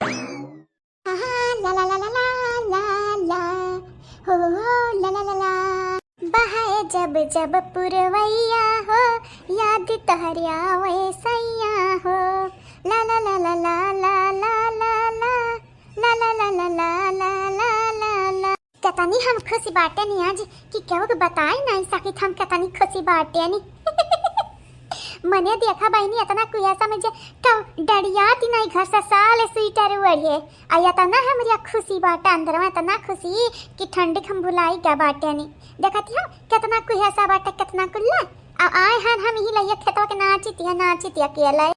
ला ला ला ला ला ला हो ला ला ला ला बहाए जब जब पुरवैया हो याद तहरी आवे सैया हो ला ला ला ला ला ला ला ला ला ला ला ला ला ला ला ला ला कतनी हम खुशी बाटे नहीं आज कि क्या बताए नहीं सकी हम कतनी खुशी बाटे नहीं मने देखा बहनी इतना कुयासा में जे तो डरियाती नहीं घर से साले स्वेटर ओढ़े आया तना हमरिया खुशी बाटा अंदर में इतना खुशी कि ठंडी हम भुलाई क्या बाटे नहीं देखती हो कितना कुयासा बाटा कितना कुल्ला आए हन हम ही लइया खेतवा के नाचिती अकेला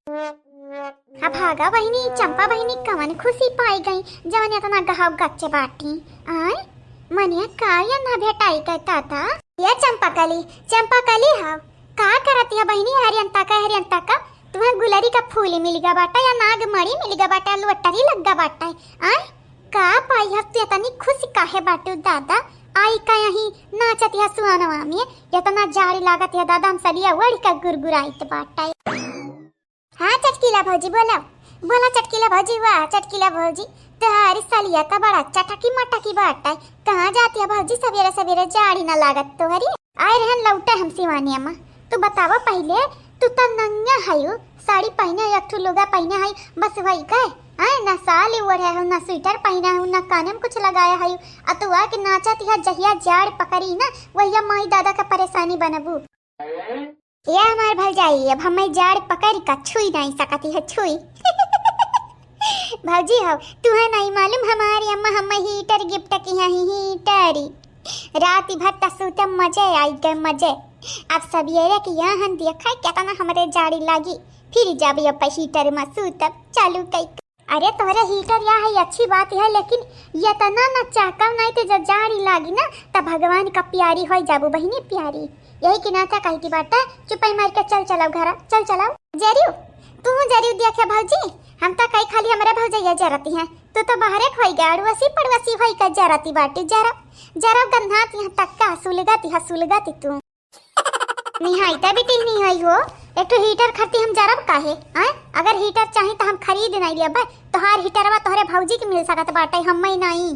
हा भागा बहनी चंपा बहनी कवन खुशी पाई गई जवन इतना गहाव गच्चे बाटी आए मनिया काया ना भेटाई कहता था ये चंपा कली हाव का करती है बहनी हरियंता का तुम्हें गुलरी का फूल मिलगा बाटा या नागमणि मिलगा बाटा लोटरी लग्गा बाटा आय का पाई हफ्ते तनी खुशी काहे बाटू दादा आई का यही नाचती है सुहानवा में इतना जारी लागत है दादा हम सलिया वड़ी का गुरगुराइत बाटा। हाँ चटकीला भौजी बोला चटकीला भौजी वाह चटकीला भौजी तुम्हारी सलिया का बड़ा चटकी मटकी बाटा कहाँ जाती है भौजी सवेरे सवेरे जारी ना लागत तोहरी आए रहन लौटे हम सिवानिया में तू बतावा पहले तू तो नंगा हायो साड़ी पहने एक ठो लोगा पहने हाई बस वही कहे आए ना साली ओढ़े हो ना स्वेटर पहना हो ना काने में कुछ लगाया हायो आ तू आके नाचती है जहिया जाड़ पकड़ी ना वहिया माई दादा का परेशानी बनबू ये हमार भल जाई अब हमें जाड़ पकड़ का छुई नहीं सकती है छुई भौजी हो तुम्हें नहीं मालूम हमारी अम्मा हमें हीटर गिफ्ट की है हीटरी रात भर तसूते मजे आई गए मजे अब सवेरे के यहाँ देखा कितना हमारे जाड़ी लगी फिर जब ये हीटर में सूतब चालू कई अरे तोरे हीटर यह है अच्छी बात है लेकिन ये तना न चाकम नहीं तो जब जाड़ी लगी ना तब भगवान का प्यारी हो जाबू बहनी प्यारी यही कि नाचा कही थी बाटा चुपाई मार के चल चलाओ घर चल चलाओ जरियो तू जरियो देखे भौजी हम तो कई खाली हमारे भौजैया जरती हैं तू तो बाहरे खोई गया अड़वसी पड़वसी होई का जरती बाटी जरा गन्हात यहाँ तक का हसुलगाती तू निहाइता भी टिल नहीं आई हो एक तो हीटर खरीदी हम जरब काहे आए अगर हीटर चाहिए तो हम खरीद नहीं लिया भाई तोहार हीटरवा तोहरे भौजी के मिल सकत बाटे हम नहीं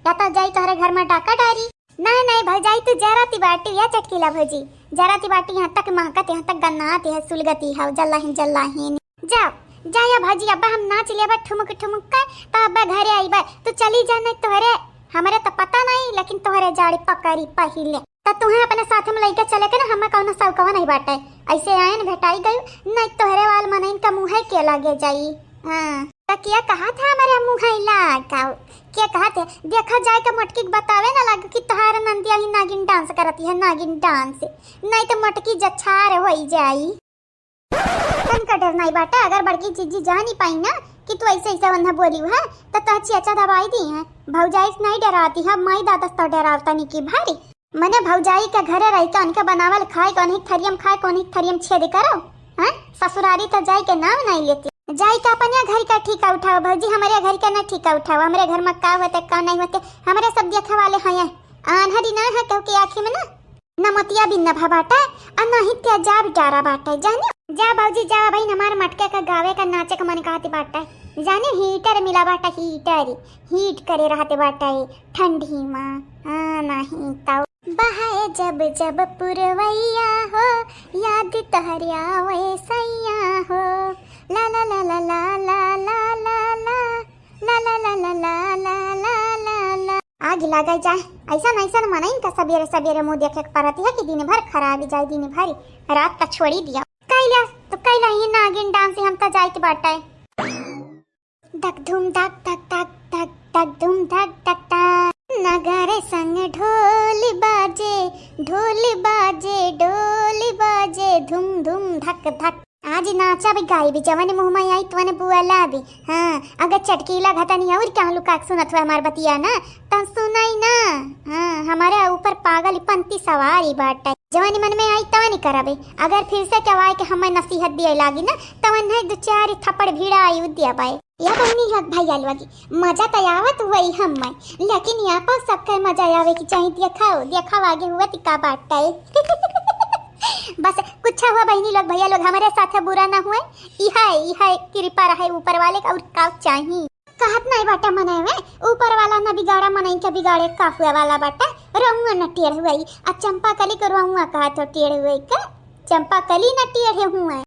या तो जाई तोहरे घर में डाका डारी नहीं भौजाई तू जराती बाटी या चटकीला भौजी जराती बाटी यहाँ तक महकत यहाँ तक गन्नात है सुलगती है जल्लाहीन जा या भौजी अब्बा हम नाच लेबा ठुमुक का तो अब्बा घरे आईबा तो चली जाने तोहरे हमारे तो पता नहीं लेकिन तोहरे जाड़ी पकड़ी पहिले तो तुम्हें अपने साथ में लेके चले के ना हमें कौन सौकवा नहीं बाटे ऐसे आए न भेटाई गई नहीं तोहरे वाल मनइन का मुँह के लगे जाई। हाँ तो क्या कहा था हमारे मुँह का क्या कहा थे देखा जाए का मटकी बतावे ना लगे कि तोहार नंदिया ही नागिन डांस करती है नागिन डांस नहीं तो मटकी जछार हो जाई तन का डर नहीं बाटा अगर बड़की चीजी जा नहीं पाई ना कि तू ऐसे बंधा बोली है तो अच्छी अच्छा दवाई दी है भौजाई नहीं डराती है माई दादा तो डरावता नहीं की भारी मने भौजाई का घरे रही तो उनका बनावल खाए कौन थरियम खाए कौन थरियम छेद करो हैं ससुरारी तो जाई के नाम नहीं लेती जाई का अपन घर का ठीका उठाओ भौजी हमारे घर का ना ठीका उठाओ हमारे घर में का होते का नहीं होते हमारे सब देखे वाले हैं आन्हरी ना है क्योंकि आँखी में ना नमतिया भी नभा बाटा और नहीं तेजाब डारा बाटा जाने जा भौजी जा भाई हमारे मटके का गावे का नाचे का मन कहती बाटा जाने हीटर मिला बाटा हीट करे रहते बाटा ठंडी माँ नहीं तो बहाए जब जब पुरवैया हो याद तहरी आवे सैया हो ला ला ला ला ला ला ला ला ला ला ला ला ला ला ला ला ला आग लगा जाए ऐसा मनाई का सवेरे मुँह देखे पड़ती है कि दिन भर खराब जाए दिन भर रात का छोड़ी दिया कैला ही नागिन डांस हम तो जाए बाटा धक धूम धक धक धक धक धक धूम धक धक धक नगारे संग ढोल बाजे धूम धूम धक धक आज नाचा भी गाई भी जवन मुँह में आई तुमने बुआ ला भी हाँ अगर चटकीला घटा नहीं और क्या लुका सुनत हुआ हमार बतिया ना तब सुनाई ना हाँ हमारे ऊपर पागल पंती सवारी बाटा जवानी मन में आई तवानी कराबे अगर फिर से कवाए के हमें नसीहत दिए लागी ना तवन है दो चार थप्पड़ भिड़ा आई दिया पाए यह बहनी हक भाई आलवा की मजा तो आवत हुई हम लेकिन यहाँ पर सबका मजा आवे की चाहिए देखा आगे हुआ तिका बाटा बस कुछ हुआ बहनी लोग भैया लोग हमारे साथ बुरा ना हुए यह कृपा रहे ऊपर वाले का और का चाहिए कहत नहीं बाटा मने में ऊपर वाला न बिगाड़ा मनई के बिगाड़े का हुआ वाला बाटा रहुआ न टेढ़ हुई आ चंपा कली को रहुआ कहा तो टेढ़ हुई का चंपा कली न टेढ़े हुआ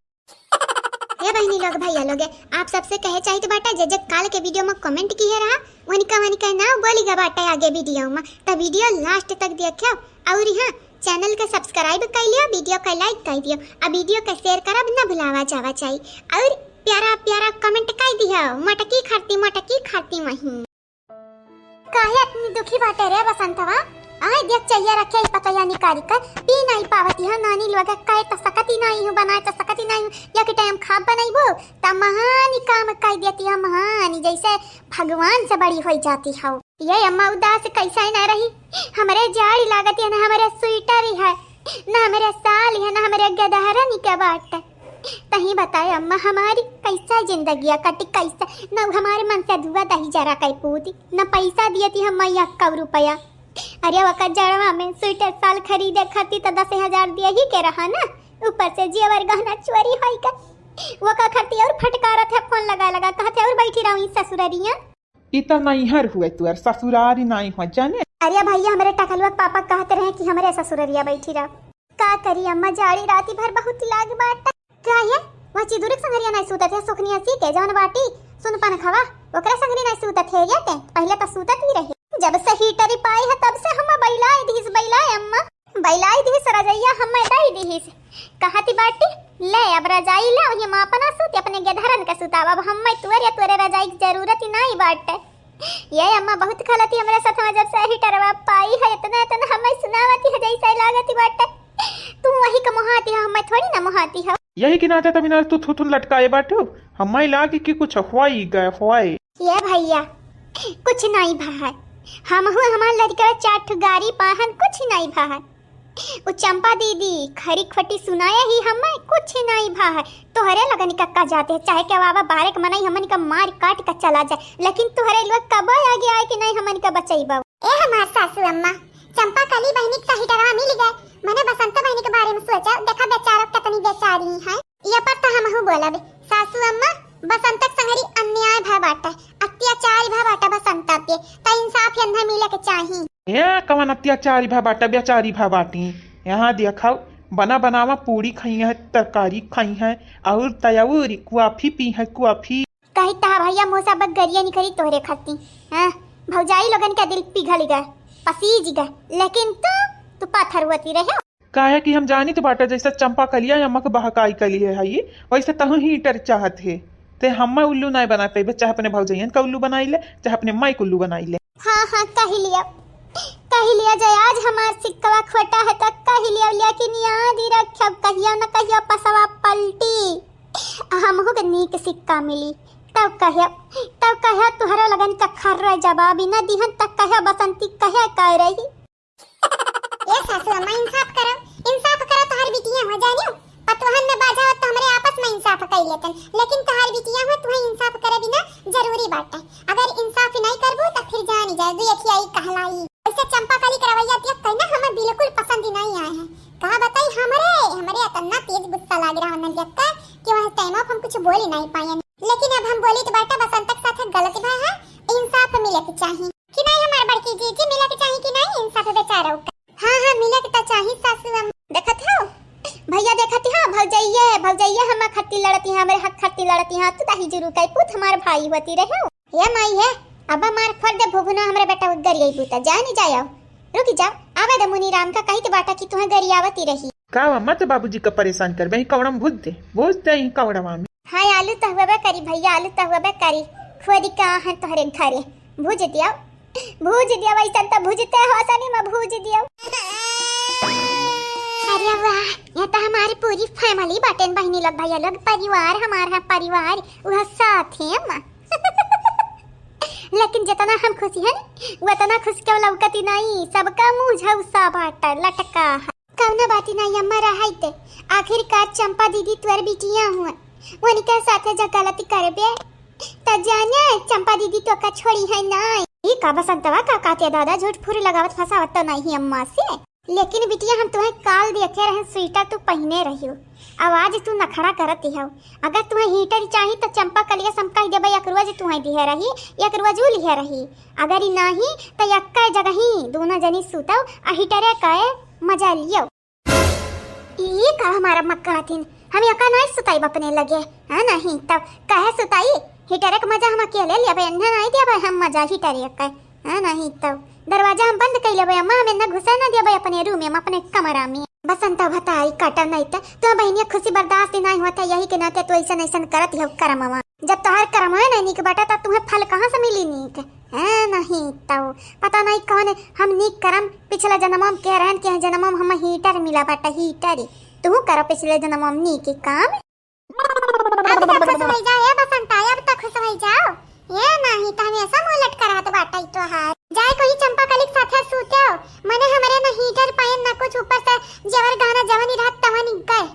ये बहनी लोग भैया लोग आप सबसे कहे चाहिए तो बाटा जे काल के वीडियो में कमेंट किए रहा वनिका ना बोलीगा बाटा आगे वीडियो में तो वीडियो लास्ट तक देखियो और हाँ चैनल के सब्सक्राइब कर लियो वीडियो का लाइक कर दियो और वीडियो का शेयर करब न भुलावा जावा चाहिए और प्यारा प्यारा कमेंट कर दियो मटकी खाती वहीं काहे इतनी दुखी बाटे रे बसंतवा आए देख चाहिए रखे पतया निकाल कर पी नहीं पावती है नानी लोग कहे तो सकती नहीं हूँ बनाए तो सकती नहीं हूँ या कि टाइम खाब बनाइबो त महानी काम कर देती है महानी जैसे भगवान से बड़ी हो जाती है ये अम्मा उदास कैसा न रही हमारे जाड़ी लागत है ना हमारे स्वेटर है ना हमारे साल है ना हमारे गदहरनी के बाट तही बताए अम्मा हमारी कैसा जिंदगी कटी कैसा न हमारे मन से धुआ दही जरा कई पूती न पैसा दिए थी हम मैया 1 रुपया अरे वक़्त जड़वा में स्वेटर साल खरीदे खाती तो 10,000 दिया ही के रहा ना ऊपर से जेवर गहना चोरी होई का वो का खर्ती और फटकारत है फोन लगा कहते और बैठी रहूं ससुररिया इतना नहीं हर हुए तू यार ससुरारी नहीं हो जाने अरे भैया हमारे टकलुआ पापा कहते रहे कि हमारे ससुररिया बैठी रह का करी अम्मा जाड़ी राती भर बहुत लाग बाट क्या है वो चिदुरक संगरिया नहीं सूतत है सुखनिया सी के जवन बाटी सुन पान खवा ओकरा संगरी नहीं सूतत है ये ते पहले तो सूतत ही रहे जब से हीटर पाई है तब से हम बैलाई अम्मा बैलाई दिस रजैया हम दाई दिस कहती बाटी ले अब रजाई ले और ये मां अपना सूते अपने गधरन का सुताव अब हम तुरे रजाई की जरूरत ही नहीं बाटे ये अम्मा बहुत खलती हमारे साथ में जब से हीटर पाई है इतना हमें सुनावती है जैसे लागती बाटे तुम वही का मोहाती है हमें थोड़ी ना मोहाती है यही कि नाते तभी ना तू थुथुन लटकाए बाटू हमें लागे कि कुछ हुआई गए ये भैया कुछ नहीं भाई हम हुए हमारे लड़का 4 गाड़ी पाहन कुछ नहीं भाई वो चंपा दीदी खरी खटी सुनाया ही हमें कुछ नहीं भाई तोहरे लगन कक्का जाते चाहे क्या बाबा बारे के मनाई हमन का मार काट कर चला जाए लेकिन तोहरे लोग कब आगे आए कि नहीं हमन का बचाईबा ए हमार सासू अम्मा चंपा कली बहनी का हिटरवा मिल गए मैंने बसंत बहनी के बारे में सोचा देखा बेचारा कितनी बेचारी है ये पर तो हम बोलब सासू अम्मा बसंत संगरी अन्याय भा बाटा अत्याचार भा बाटा बसंत पे त इंसाफ यन्हा मिले के चाहिए ये कवन अत्याचारी भा बाटा बेचारी भा बाटी यहाँ देखाओ बनावा पूरी खाई है तरकारी खाई है और तयौरी कॉफी पी है कॉफी कही ता भैया मोसा बग गरिया नहीं करी तोहरे खाती हां भौजाई लोगन का दिल पिघल गया पसीज गया लेकिन तू पाथर होती रहे काहे कि हम जानी तो बाटा जैसा चंपा कलिया अम्मा के बहकाई कली है ये वैसे तहु हीटर चाहत है ते हम उल्लू नहीं बना पे चाहे अपने भौजैयन का उल्लू बनाई ले चाहे अपने माई को उल्लू बनाई ले हाँ कही लिया जय आज हमार सिक्का खोटा है तक कही लिया कि याद ही रखब कहियो न कहियो पसवा पलटी हमहु के नीक सिक्का मिली तब कहियो तुहरा लगन चखर रह जवाबी न दिहन तक कहियो बसंती कहे कह रही ये सासू अम्मा इंसाफ करो तोहर बिटिया हो जानियो पतोहन ने बाजा तो हमरे आपस में इंसाफ कर लेतन लेकिन तोहर बिटिया हो तुहे इंसाफ करे बिना जरूरी बात है अगर इंसाफ नहीं करबो तो फिर जान जाए दुयखियाई कहलाई ऐसे चंपा कली करवैया देख कहना हमें बिल्कुल पसंद नहीं आए हैं कहा बताई हमरे इतना तेज गुस्सा लाग रहा है देख कर कि वह टाइम हम कुछ बोल ही नहीं पाए लेकिन अब हम बोली तो बेटा बसंत के साथ गलत भा है इंसाफ मिले के चाहिए कि नहीं हमारे बड़की जी मिले के चाहिए कि नहीं इंसाफ बेचारा हाँ मिले के चाहिए सासू देखत हो भैया देखती हाँ भौजैया हम खत्ती लड़ती हैं हमारे हक खत्ती लड़ती हैं तू दाही जरूर कई पुत हमारे भाई होती रहे ये माई है अब हमार फर्द भुगना हमारे बेटा उधर गई पुता जा नहीं जाओ रुक जा आवे द मुनी राम का कही तो बाटा की तुम्हें गरियावती रही का मत बाबूजी का परेशान कर बही कवड़म भूज दे ही कवड़वा में हां आलू तो हुआ करी भैया आलू तो हुआ करी खोदी का है तोहरे घरे भूज दिया वैसा तो भूजते हो सनी में भूज दिया अरे वाह ये तो हमारी पूरी फैमिली बाटेन बहनी लोग भैया लोग परिवार हमारा परिवार वह साथ है अम्मा लेकिन जितना हम खुशी हैं उतना खुश क्यों लौकती नहीं सबका मुंह झौसा बाटा लटका कौना बाती नहीं अम्मा रहाइते आखिरकार चंपा दीदी तुअर बिटिया हुआ उनके साथ जो गलती करबे त जाने चंपा दीदी तो का छोड़ी है नहीं ई का बसंतवा का काते दादा झूठ फूर लगावत फसावत तो नहीं अम्मा से लेकिन बिटिया हम तुम्हें काल देखे रहे स्वेटर तू पहने रही हो, आवाज तू नखड़ा करती हो। अगर तुम्हें हीटर चाहिए तो चंपा कलिया समका ही देबे, एक रोज तुम्हें दिहे रही, एक रोज उ लिहे रही। अगर ही नहीं तो एक जगह ही दोनों जनी सुतो आ हीटरे कए मजा लियो। ये का हमारा मक्का हथिन, हम यका नहीं सुताई अपने लगे है नहीं, तब कहे सुताई हीटरे का मजा हम अकेले लिया भाई, नहीं दिया हम मजा हीटरे का है नहीं। तब दरवाजा हम बंद कर लेबे, अम्मा हमें न घुसे न देबे अपने रूम में, अपने कमरा में। बसंत भताई काटा नहीं तो बहनिया खुशी बर्दाश्त नहीं हुआ था, यही के नाते तो ऐसा ऐसा करत हो करमवा। जब तोहर कर्म है नहीं नीक बाटा तब तुम्हें फल कहाँ से मिली नीक है नहीं। तो पता नहीं कौन हम नीक करम पिछले जन्म के रहन के जन्म हम हीटर मिला बाटा, हीटर तू करो पिछले जन्म नीक काम। अब तक खुश हो जाओ बसंत, अब तक खुश हो जाओ, ये नहीं तो हम ऐसा मुंह लटका रहा तो बाटा ही तो हार जाए कोई चंपा कलिक साथे सूते हो। मने हमरे न हीटर पायन न कुछ ऊपर से जेवर गाना जवानी रात तवानी गए,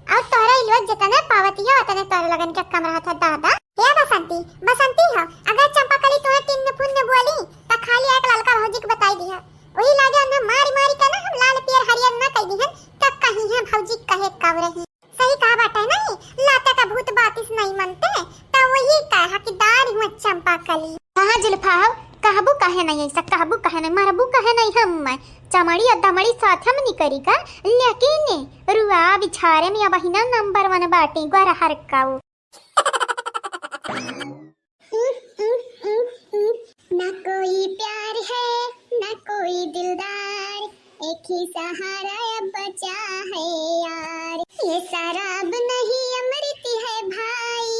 और तोरा इलवत जतने पावती हो तने तोरे लगन के कम रहा था दादा। ये बसंती बसंती हो, अगर चंपा कलिक तोरे तिन्न पुण्य बोली त खाली एक ललका भौजी के बताई दिया, वही लागे न मारी मारी के न हम लाल पियर हरियर न कह दी है तब कहीं है भौजी कहे कब रही। सही कहा बाटा नहीं, लाता का भूत बातिस नहीं मनते तो वही कहा कि दार हुआ चंपा कली। कहां जुल्फा हो, कहबू कहे नहीं ऐसा, कहबू कहे नहीं, मारबू कहे नहीं, हम चमड़ी और दमड़ी साथ हम नहीं करी का, लेकिन रुआ बिछारे में अब हिना नंबर 1 बाटी गोरा हर काऊ। ना कोई प्यार है ना कोई दिलदार, एक ही सहारा अब बचा है यार, ये शराब नहीं अमृत है भाई,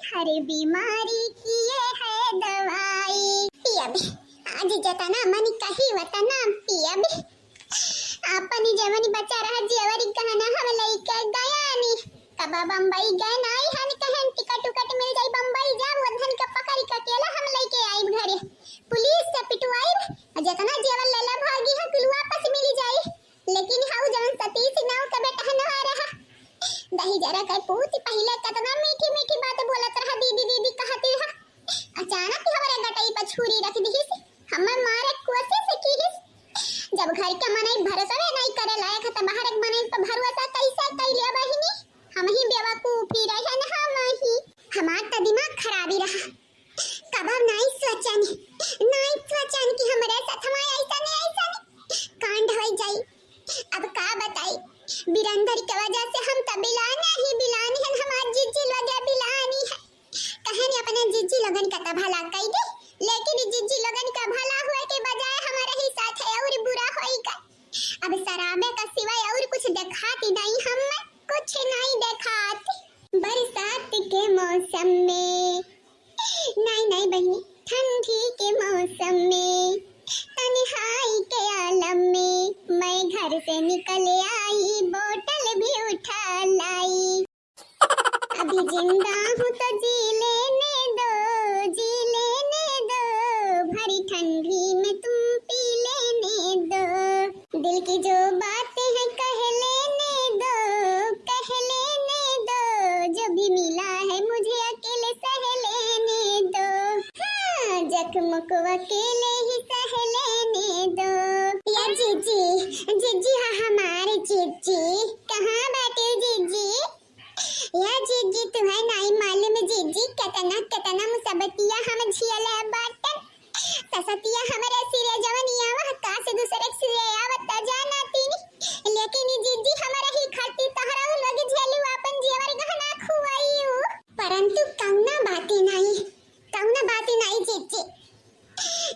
हर बीमारी की ये है दवाई। पियबे आज जतना मनी कही वतना पियबे, आपनी जवनी बचा रहा जेवरी कहना हम लइके गयानी, कब बम्बई गए नहीं हन कहन टिकट उकट मिल जाई बम्बई जा वधन के पकड़ के अकेला हम लइके आई घरे, पुलिस से पिटवाई जतना जेवर लेला भागी है कुल वापस मिल जाई। लेकिन हाउ जवन सतीश नाव का बेटा न आ रहा दही जरा कर पूत पहले कितना मीठी मीठी बात बोलत रहा, दीदी दीदी कहती है, अचानक हमारे गटई पर छुरी रख दी, हमर मारे कोशिश की, जब घर के मनई भरोसा नहीं करे लायक है त बाहर के मनई पर भरोसा कैसे कर लिया बहिनी, हम ही बेवकूफी रहे न, हम ही हमार त दिमाग खराबी रहा, कब नहीं सोचन कि हमरे साथ हमारे ऐसा नहीं कांड हो जाई। अब का बताई बिरंदर के वजह से हम त बिलानी है, हमार जिज्जी लगे बिलानी है, कहनी अपने जिज्जी लगन का त भला कई दे, लेकिन जिज्जी लगन का भला हुए के बजाय हमारे ही साथ है और बुरा होएगा। अब शराबे का सिवाय और कुछ दिखाती नहीं, हम कुछ नहीं दिखाती। बरसात के मौसम में नहीं बहनी, ठंडी के मौसम में तन्हाई के आलम में मैं घर से निकल आई, बोतल भी उठा लाई, अभी जिंदा हूँ तो जी लेने दो, भरी ठंडी में तुम पी लेने दो, दिल की जो बातें हैं कह लेने दो, जो भी मिला है मुझे अकेले सह लेने दो, हाँ जख्म को अकेले ही सह लेने दो। या जीजी हाँ हमारे जीजी कहाँ बैठे जीजी, या जीजी तुम्हें नहीं मालूम जीजी कितना मुसबतिया हम झियले बाटन, ससतिया हमारे सिरे जवनिया वह का से दूसरे सिरे आवता जाना तीनी, लेकिन जीजी हमारे ही खाती तहरा लगे झेलू अपन जेवर गहना खुआईऊ, परंतु कौना बातें नहीं जीजी,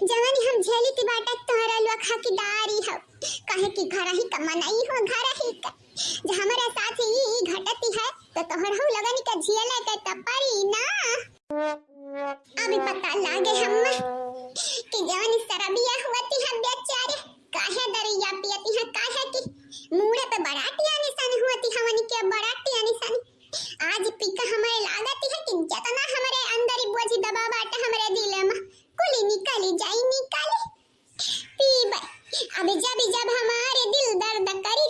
जवानी हम झेली ती बाटा तोहरा लुआ खाकीदारी हो, कहे कि घर ही कमा नहीं हो, घर ही का जो हमारे साथ ही घटती है तो तोहरा लगन का झेले के तपरी ना। अभी पता लागे हम कि जवानी शराबिया हुआती है बेचारे, काहे दरिया पियती है, काहे कि मुड़े पे बरातिया निशान हुआती हवनी के बरातिया निशान, आज पीका हमारे लागती है कि जतना हमारे अंदर ही बोझ दबा बाटे हमारे दिल में कुली निकाली जाई पीबे, अभी जब हमारे दिल दर्द करी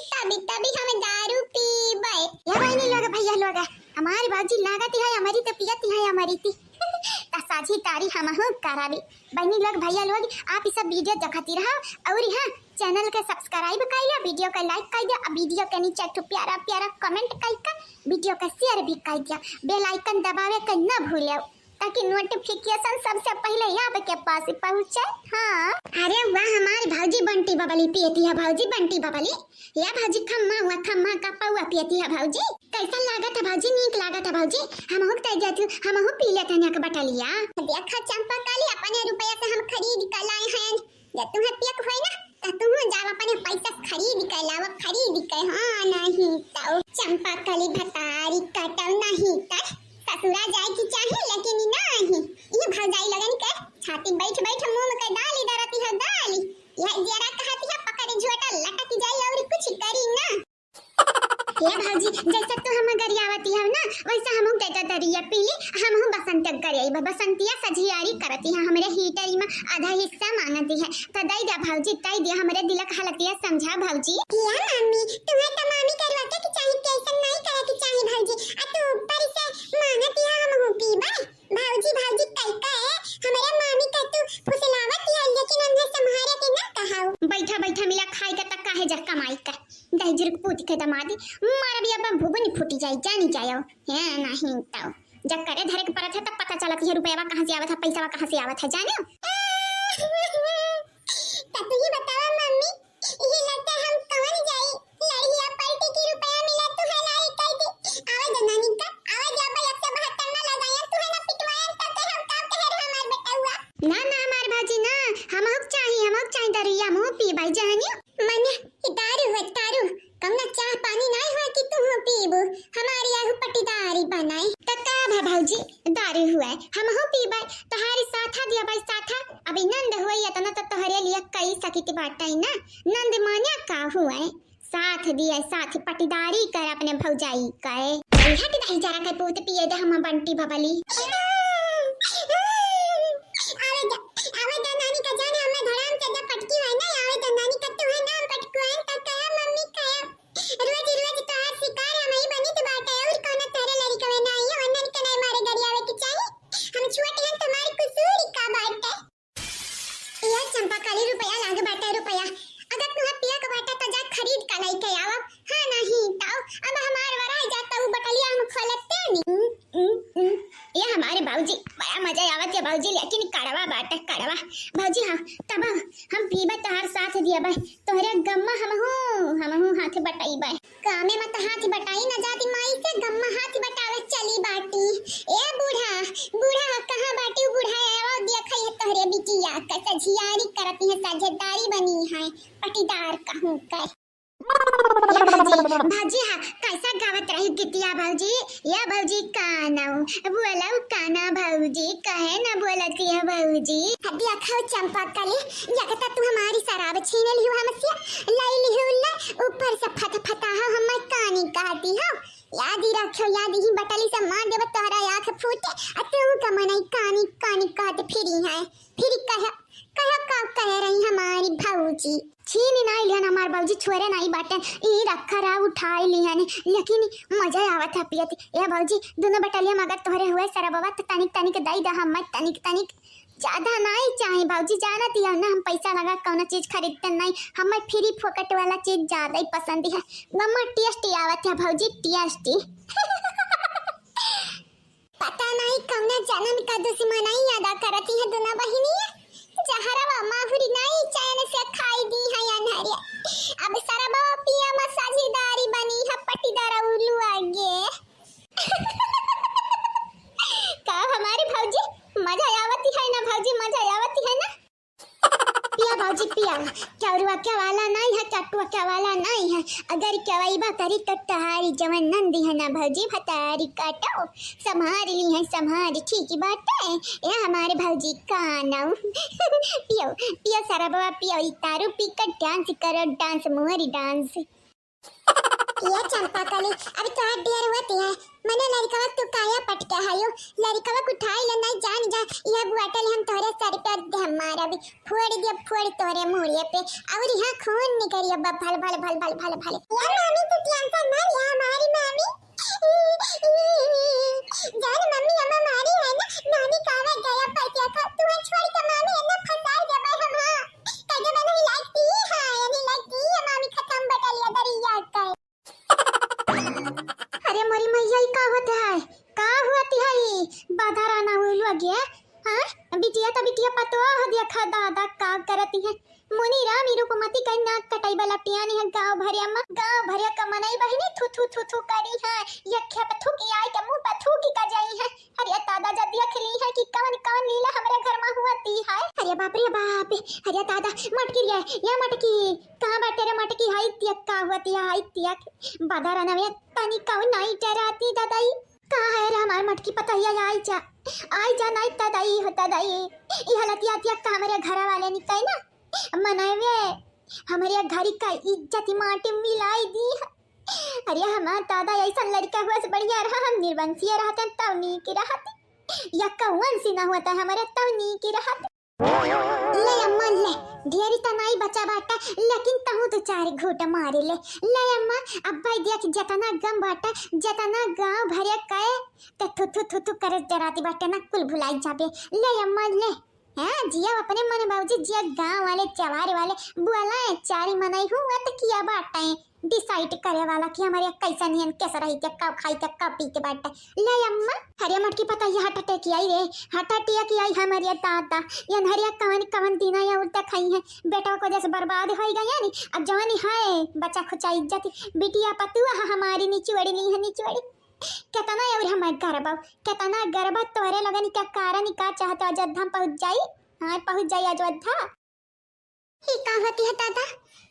तभी हम दारू पीबे। या बहनी लोग भैया लोग हमारी बाजी लागती है हमारी तो पियती है हमारी ती साझी तारी हमहू करावी। बहनी लोग भैया लोग आप इस वीडियो देखती रहो और यहाँ चैनल के सब्सक्राइब कर लिया, वीडियो का लाइक कर दिया, वीडियो के नीचे एक प्यारा प्यारा कमेंट करके वीडियो का शेयर भी कर दिया। बेल आइकन दबावे के न भूलिए ताकि नोटिफिकेशन सबसे पहले आपके पास पहुंचे। हाँ अरे वाह हमारी भौजी बंटी बबली पियती है, भौजी बंटी बबली या भौजी खम्मा का पौआ पियती है भौजी। कैसा लागत है भौजी? नीक लागत है भौजी। हम हो तय जाती हम हो पी लेते हैं बटा लिया। देखा चंपा काली अपने रुपया से हम खरीद कर लाए हैं। जब तुम्हें पियक होई ना तो तुम जाओ अपने पैसा खरीद कर लाओ, खरीद कर। हाँ नहीं तो चंपा काली भतारी कटल नहीं तर ससुरा जाए की चाहे लेकिन नहीं ये भौजाई लगन के छाती बैठ बैठ मुंह में के डाली डरती है डाली। यह जरा कहती है पकड़ झोटा लटक जाए और कुछ करी ना। ये भौजी जैसे तू हम गरियावती है ना वैसे हम देता दरिया पीली हम बसंत गरिया बसंतिया सजियारी करती है हमरे हीटर में आधा हिस्सा मांगती है तो दई दे भौजी तई दे हमरे दिल का हालतिया समझा भौजी। या मम्मी तुम्हें तो मामी करवाते कि चाहे कैसे नहीं करे कि चाहे भौजी आ तू ऊपर से मांगती है हम पीबा। भौजी भौजी कैका है हमरे मामी का तू फुसलावती है लेकिन हमने संभाले के ना कहाऊ। बैठा बैठा मिला खाई का तक काहे जा कमाई का दहजर पूत के दमादी मारा भी अब भुगनी फूटी जाए जानी जाओ है नहीं तो जब करे धरे के परत है तब पता चलती है रुपया कहाँ से आवत है पैसा कहाँ से आवत है जानो। तब तो ये बताओ मम्मी ये लगता है हम कौन जाई लड़िया पलटी की रुपया मिला तो है लाई कह दी आवाज नानी का आवाज अब 172 ना लगाया तू है ना पिटवाया तब तो हम काम कह रहे हमार बेटा हुआ ना ना हमार भाजी ना हम चाहिए दरिया मुंह पी भाई जानियो मने दारू कमना चाह पानी नहीं हुआ कि तुम पीबो हमारी आहु पटीदारी बनाई तका भा भौजी दारू हुआ हम हो पीबा तहारी साथा दिया भाई साथा अभी नंद हुआ या तना तो तोहरे लिए कई सकित बाटाई ना नंद मान्या का हुआ साथ दिया साथ पटीदारी कर अपने भौजाई कहे हट नहीं जरा के पूत पिए दे हम बंटी बबली। आवे नानी का जाने हमें धड़ाम से जब पटकी है ना आवे नानी का तो है ना पटकुआन का कहा मम्मी कहा रोज रोज तो आज शिकार हम ही बनी तो बात है और कौन तेरे लड़ी का ना आई और नन के नहीं मारे गरियावे की चाहिए हम छोटे हैं तुम्हारी कसूर का बात है। यार चंपा काली रुपया लाग बाटा रुपया अगर तुम्हें पिया का बाटा तो जा खरीद का लाई के आवा। हां नहीं तो अब हमार वरा जाता हूं बटलिया हम खोलते नहीं। ये हमारे बाबूजी बड़ा मजा आवत है बाबूजी लेकिन कड़वा बाटा कड़वा बाबूजी। हाँ तब हम पीबा तहार साथ दिया भाई तोहरे गम्मा हम हाथ बटाई बाय कामे मत हाथ बटाई न जाती माई से गम्मा हाथ बटावे चली बाटी। ए बूढ़ा कहां बाटी बूढ़ा आवा देखा ये तोहरे बिटिया का सजियारी करती है साझेदारी बनी है पटीदार कहूं कर भाजी। हाँ कैसा गावत रही गिटिया भौजी या भौजी काना बोला काना भौजी कहे ना बोलती है भौजी। हड्डी खाओ चंपा काली जगता तू हमारी शराब छीन ली हो हमसे लाई ली हो ऊपर से फटा हम कानी कहती हो याद ही रखो याद ही बटली से मार देव तोहरा आंख फूटे तू कमनाई कानी कहते फिरी है फिर कह रही हमारी भौजी छीन नहीं लिया हमार भौजी छोरे नहीं बाटे ई रखा रहा उठाई लिया लेकिन मजा आवत है पियत। ये भौजी दोनों बटलिया मगर तोहरे हुए सरबवा तो तनिक दई दा हम तनिक ज्यादा नहीं चाहिए भौजी जाना दिया ना हम पैसा लगा कौन चीज खरीदते नहीं हमें फ्री फोकट वाला चीज ज्यादा ही पसंद है मम्मा टेस्टी आवत है भौजी टेस्टी। पता नहीं कौन जन्म का दुश्मनी अदा करती है दोनों बहिनियां जहरवा माहुरी नहीं चैन से खाई दी है अनहरिया अब सरबा पिया मसाजेदारी बनी है पटीदार उल्लू आगे। का हमारी भौजी मजा आवती है ना भौजी मजा आवती है ना पिया भौजी पिया चौरुआ क्या वाला नहीं है चटुआ क्या वाला नहीं है अगर क्यावाईबा करी तो तहारी जवन नंदी है ना भौजी भतारी काटो संभार ली है संभार ठीक बात है ये हमारे भौजी काना पियो सरबवा पियो तारू पी कर डांस करो डांस मोहरी डांस। ये चंपा काली अभी तो हाथ देर होती है मने लड़कवा तू काया पटके हायो लड़कवा उठाई ले नहीं जान जा ये बुआटल हम तोरे सर पे दे मारा भी फोड़ तोरे मुड़िए पे और यहां खून निकलियो भल भल यार मामी तू टेंशन ना ले हमारी मामी जान मम्मी अम्मा मारी है ना नानी कावे गया पैसा का तू छोड़ के मामी है ना फंसा दे भाई हम हां कहे मैंने लगती है यानी लगती है मामी खत्म बटलिया दरिया का अरे मोरी मैया का होता है का हुआती है बाधा राना हुई लगे हां बिटिया पतवा हो देखा दादा का करती है मुनी राम रूपमती का नाक कटाई वाला पियानी है गांव भरिया का मनई बहिनी थू थू थू थू करी है यख्या पे थूकी आई के मुंह पे थूकी का जाई है अरे दादा जब देख रही है कि कौन कौन लीला हमारे घर में हुआती है अरे बाप रे बाप अरे दादा मटकी रे या मटकी कहां बैठे रे मटकी हाई तियक का हुआती है हाई तियक बादारा नवे तनी कौन नहीं डराती दादाई कहां है रे हमार मटकी पता ही आई जा नहीं दादाई होता दाई ई हालतिया तियक का हमारे घर वाले निकाय ना मनावे हमारे घरी का इज्जत माटी मिलाई दी है अरे हमारा दादा ऐसा लड़का हुआ से बढ़िया रहा हम निर्वंशीय रहते तब नी की रहते या कौन सी ना होता है हमारे तब नी की रहते ले अम्मा ले ढेरी तो नहीं बचा बाटा लेकिन तहु तो चार घूट मारे ले अम्मा अब भाई देख जतना गम बाटा जतना गांव भरे कए ते थु थु थु करे जराती बाटे ना कुल भुलाई जाबे ले अम्मा ले हां जिया अपने मन बाबूजी जिया गांव वाले चवारे वाले बुआला चारी मनाई हुआ तो किया बाटा डिसाइड करे वाला कि हमारे कैसा नियन कैसा रही के कब खाई के कब पी के बाटा ले अम्मा हरिया मटकी पता ये हटाटे की आई रे हटाटिया की आई हमारे ताता ये हरिया कवन दिना या उल्टा खाई है बेटा को जैसे बर्बाद हो गया यानी अब जवानी है बच्चा खुचा इज्जत बिटिया पतुआ हमारी निचुड़ी ली है निचुड़ी केतना और हम केतना गरबा तोरे लगनी क्या कारण का चाहता अयोध्या पहुंच जाई हां पहुंच जाई अयोध्या ही का होती है दादा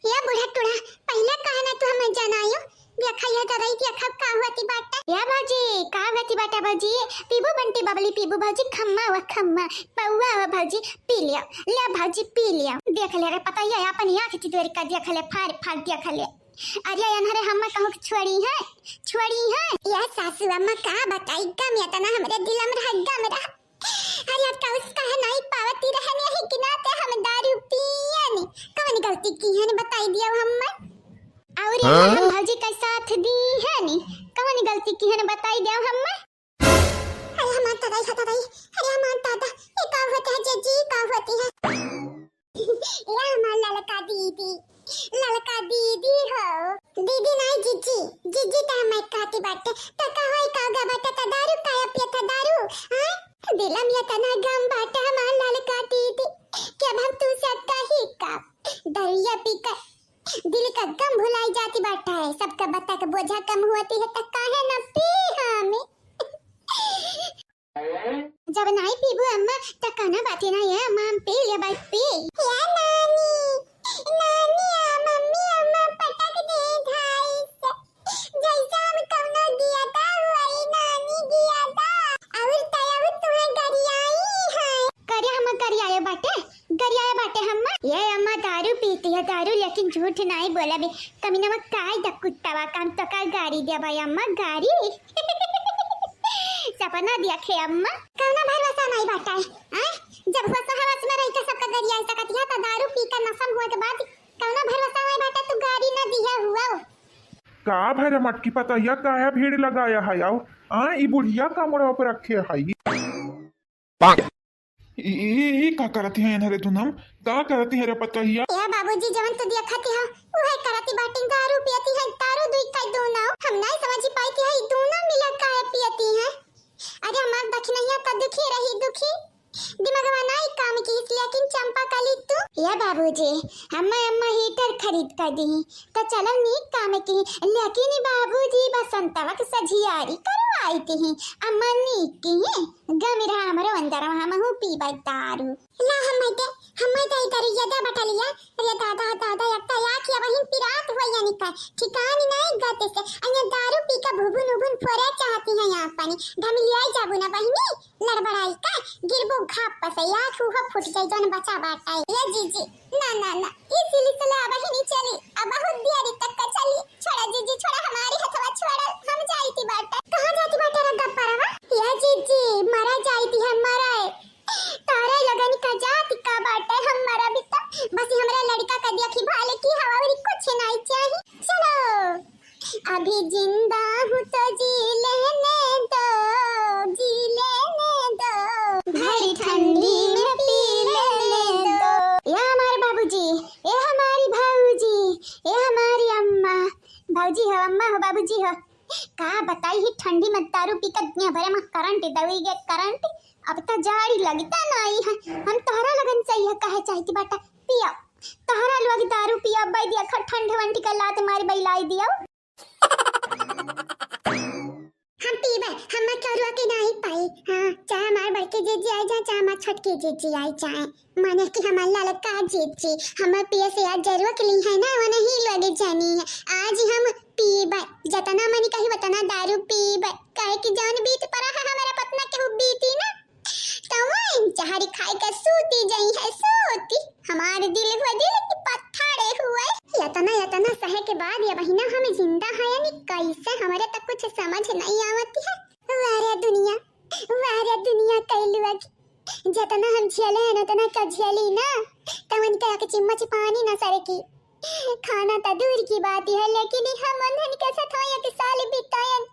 या बूढ़ा टूढ़ा पहले कहना तू हमें जनायो देखा ये दादा की खब का होती बाटा या बाजी का होती बाटा बाजी पीबू बंटी बबली पीबू बाजी खम्मा पौवा बाजी पी लिया ले बाजी पी लिया देख ले रे पता है अपन आंख चितोरी का देख ले फाड़ देख ले अरे अनहरे हम कहूं छोड़ी है या सासू अम्मा का बताई गम या तना हमरे दिल में रह गम रहा अरे का उसका है नहीं पावती रहने है कि ना ते हम दारू पियनी कौन गलती की है ने बताई दिया हम और हम भौजी का साथ दी है नी कौन गलती की है ने बताई दिया हम अरे हमार दादा अरे हमार दादा ये का होता है जी का होती है या हमार ललका दीदी हो दीदी नहीं जीजी ता मैं कहती बाटे ता का होई का गा बाटे ता दारू काया पिया ता दारू हां दिलम या तना गम बाटे हमार ललका दीदी क्या हम तू सब का ही का दरिया पी कर दिल का गम भुलाई जाती बाटा है सबका बता के बोझा कम होती है ता काहे न पी हमें जब नहीं पीबू अम्मा ता काना बाती ना ये अम्मा हम पी ले बाई पी या नानी मम्मी अम्मा पटक दे भाई से जैसा हम कौनो दिया था वही नानी दिया था और तया तुम्हें गरियाई है करे हम गरियाए बाटे हम ये अम्मा दारू पीती है दारू लेकिन झूठ नहीं बोला बे कमी नमक काय द कुत्तावा काम तो का गाड़ी दे भाई अम्मा गाड़ी सपना देखे अम्मा कौना भरोसा नहीं बाटा है जब होश हवस में रह के सबका गरिया सकत है तो दारू पी कर नशम हुए के बाद कौना भरोसा नहीं बाटा तू गाड़ी न दिया हुआ का भरे मटकी पता या काया भीड़ लगाया है आओ ई बुढ़िया कमरा पर रखे है ई का करती है इन्हरे तुनम का करती है रे पता हिया या बाबूजी जवन तो देखती है वही करती बाटिंग दारू पीती है दारू दुई का दोना हम नहीं समझ पाई कि है दोना मिला काहे पीती है अरे हमार दखिनैया का दुखी रही दुखी दिमागवा नहीं काम की लेकिन चंपा कली तू या बाबूजी अम्मा हीटर खरीद कर दी तो चलो नीक काम की लेकिन बाबूजी बसंतवा के सझियारी करवाई थी अम्मा नीक की गमी रहा हमरो अंदर हम हूं पीबा दारू ला हम दे इधर यदा बटलिया अरे दादा एकता या कि वही पिरात हो या निका ठिकानी नहीं गते से अन्य दारू पी का भुबुन फोरे चाहती है यहां पानी ढमिलियाई जाबू ना बहिनी लड़बड़ाई का गिरबो घाप पसे या खूह फुट जाए जन बचा बाटा ये जीजी ना ये सिलसिला अब ही नहीं चली अब बहुत देरी तक का चली छोड़ा जीजी छोड़ा हमारी हथवा छोड़ा हम जाई थी बाटा कहां जाती बाटा रे गप्परवा या जीजी मरा जाई थी हम मरा तारे लगन का जाती का बाटा हम मरा बिता बस हमरा लड़का का देखी भाले की हवा और कुछ नहीं चाहिए चलो अभी जिंदा हूं तो जी दारू पी कर दुनिया भरे में करंट दवाई गे करंट अब तो जाड़ी लगता नहीं है हम तोहरा लगन चाहिए कहे चाहती बाटा पिया तोहरा लोग दारू पिया बाई दिया ठंडे वंटी का लात मारी बाई लाई दिया हम पीबे हम चोरुआ के नहीं पाई हां चाहे हमारे बड़के जीजी आई जाए चाहे हमारे छोटके जीजी आई जाए माने कि हमारे लड़का जीजी हमारे पिया से आज जरूरत ली है ना वो नहीं लगे जानी है आज हम पीबे जतना मनी कही बतना दारू पीबे काहे कि जान बीत पड़ा है हमारा पतना के बीती ना तवन चाहरी खाई के सूती जाई है सूती हमारे दिल हुआ दिल की पत्थरे हुए यतना सहे के बाद ये बहिना हमें जिंदा है यानी कैसे हमारे तक कुछ समझ नहीं आवती है वारे दुनिया कैलुआ की जतना हम झेले हैं उतना का झेली ना तवन का के चिम्मच पानी ना सरे की खाना तो दूर की बात है लेकिन हम उन्हन के साथ होया के साल बितायन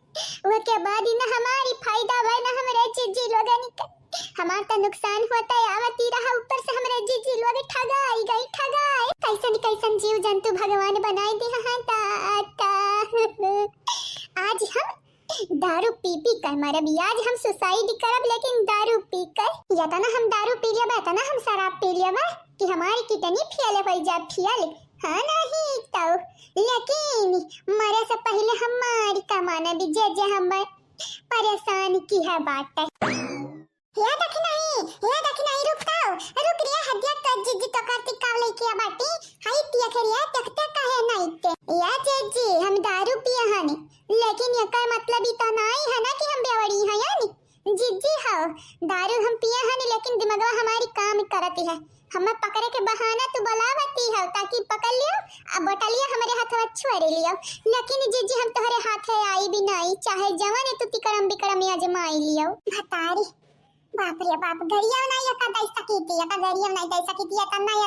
वो के बाद ना हमारी फायदा है ना हमारे जीजी लोगन का हमारा तो नुकसान होता है आवती रहा ऊपर से हमारे जीजी लोग ठगाई कैसन जीव जंतु भगवान बनाए दिया है ता आज हम दारू पी कर मरब आज हम सुसाइड करब लेकिन दारू पी कर या तना हम दारू पी लिया बा तना हम शराब पी लिया बा कि हमारी कितनी फियाले हो जा फियाले हाँ नहीं तो लेकिन मरे से पहले हमारी कमाना भी जे हमें परेशान की है बात या देख नहीं रुक रिया हदिया का जीजी तो करती कावले किया बाटी हाई तिया खरिया देखते काहे नहीं ते या जीजी हम दारू पिया हने लेकिन ये का मतलब इतना नहीं है ना कि हम बेवड़ी हैं यानी जीजी हो दारू हम पिया हने लेकिन दिमागवा हमारी काम करती है हमें पकड़े के बहाना तो बुलावती है ताकि पकड़ लियो अब बटलिया हमारे हाथवा छोड़ लियो लेकिन जीजी हम तुम्हारे हाथ आई भी नहीं चाहे जवान तो तिकड़म बिकड़म आजमाई लियो भतारी बाप रे बाप गरिया नहीं या का दई सकीती या का गरिया नहीं दई सकीती या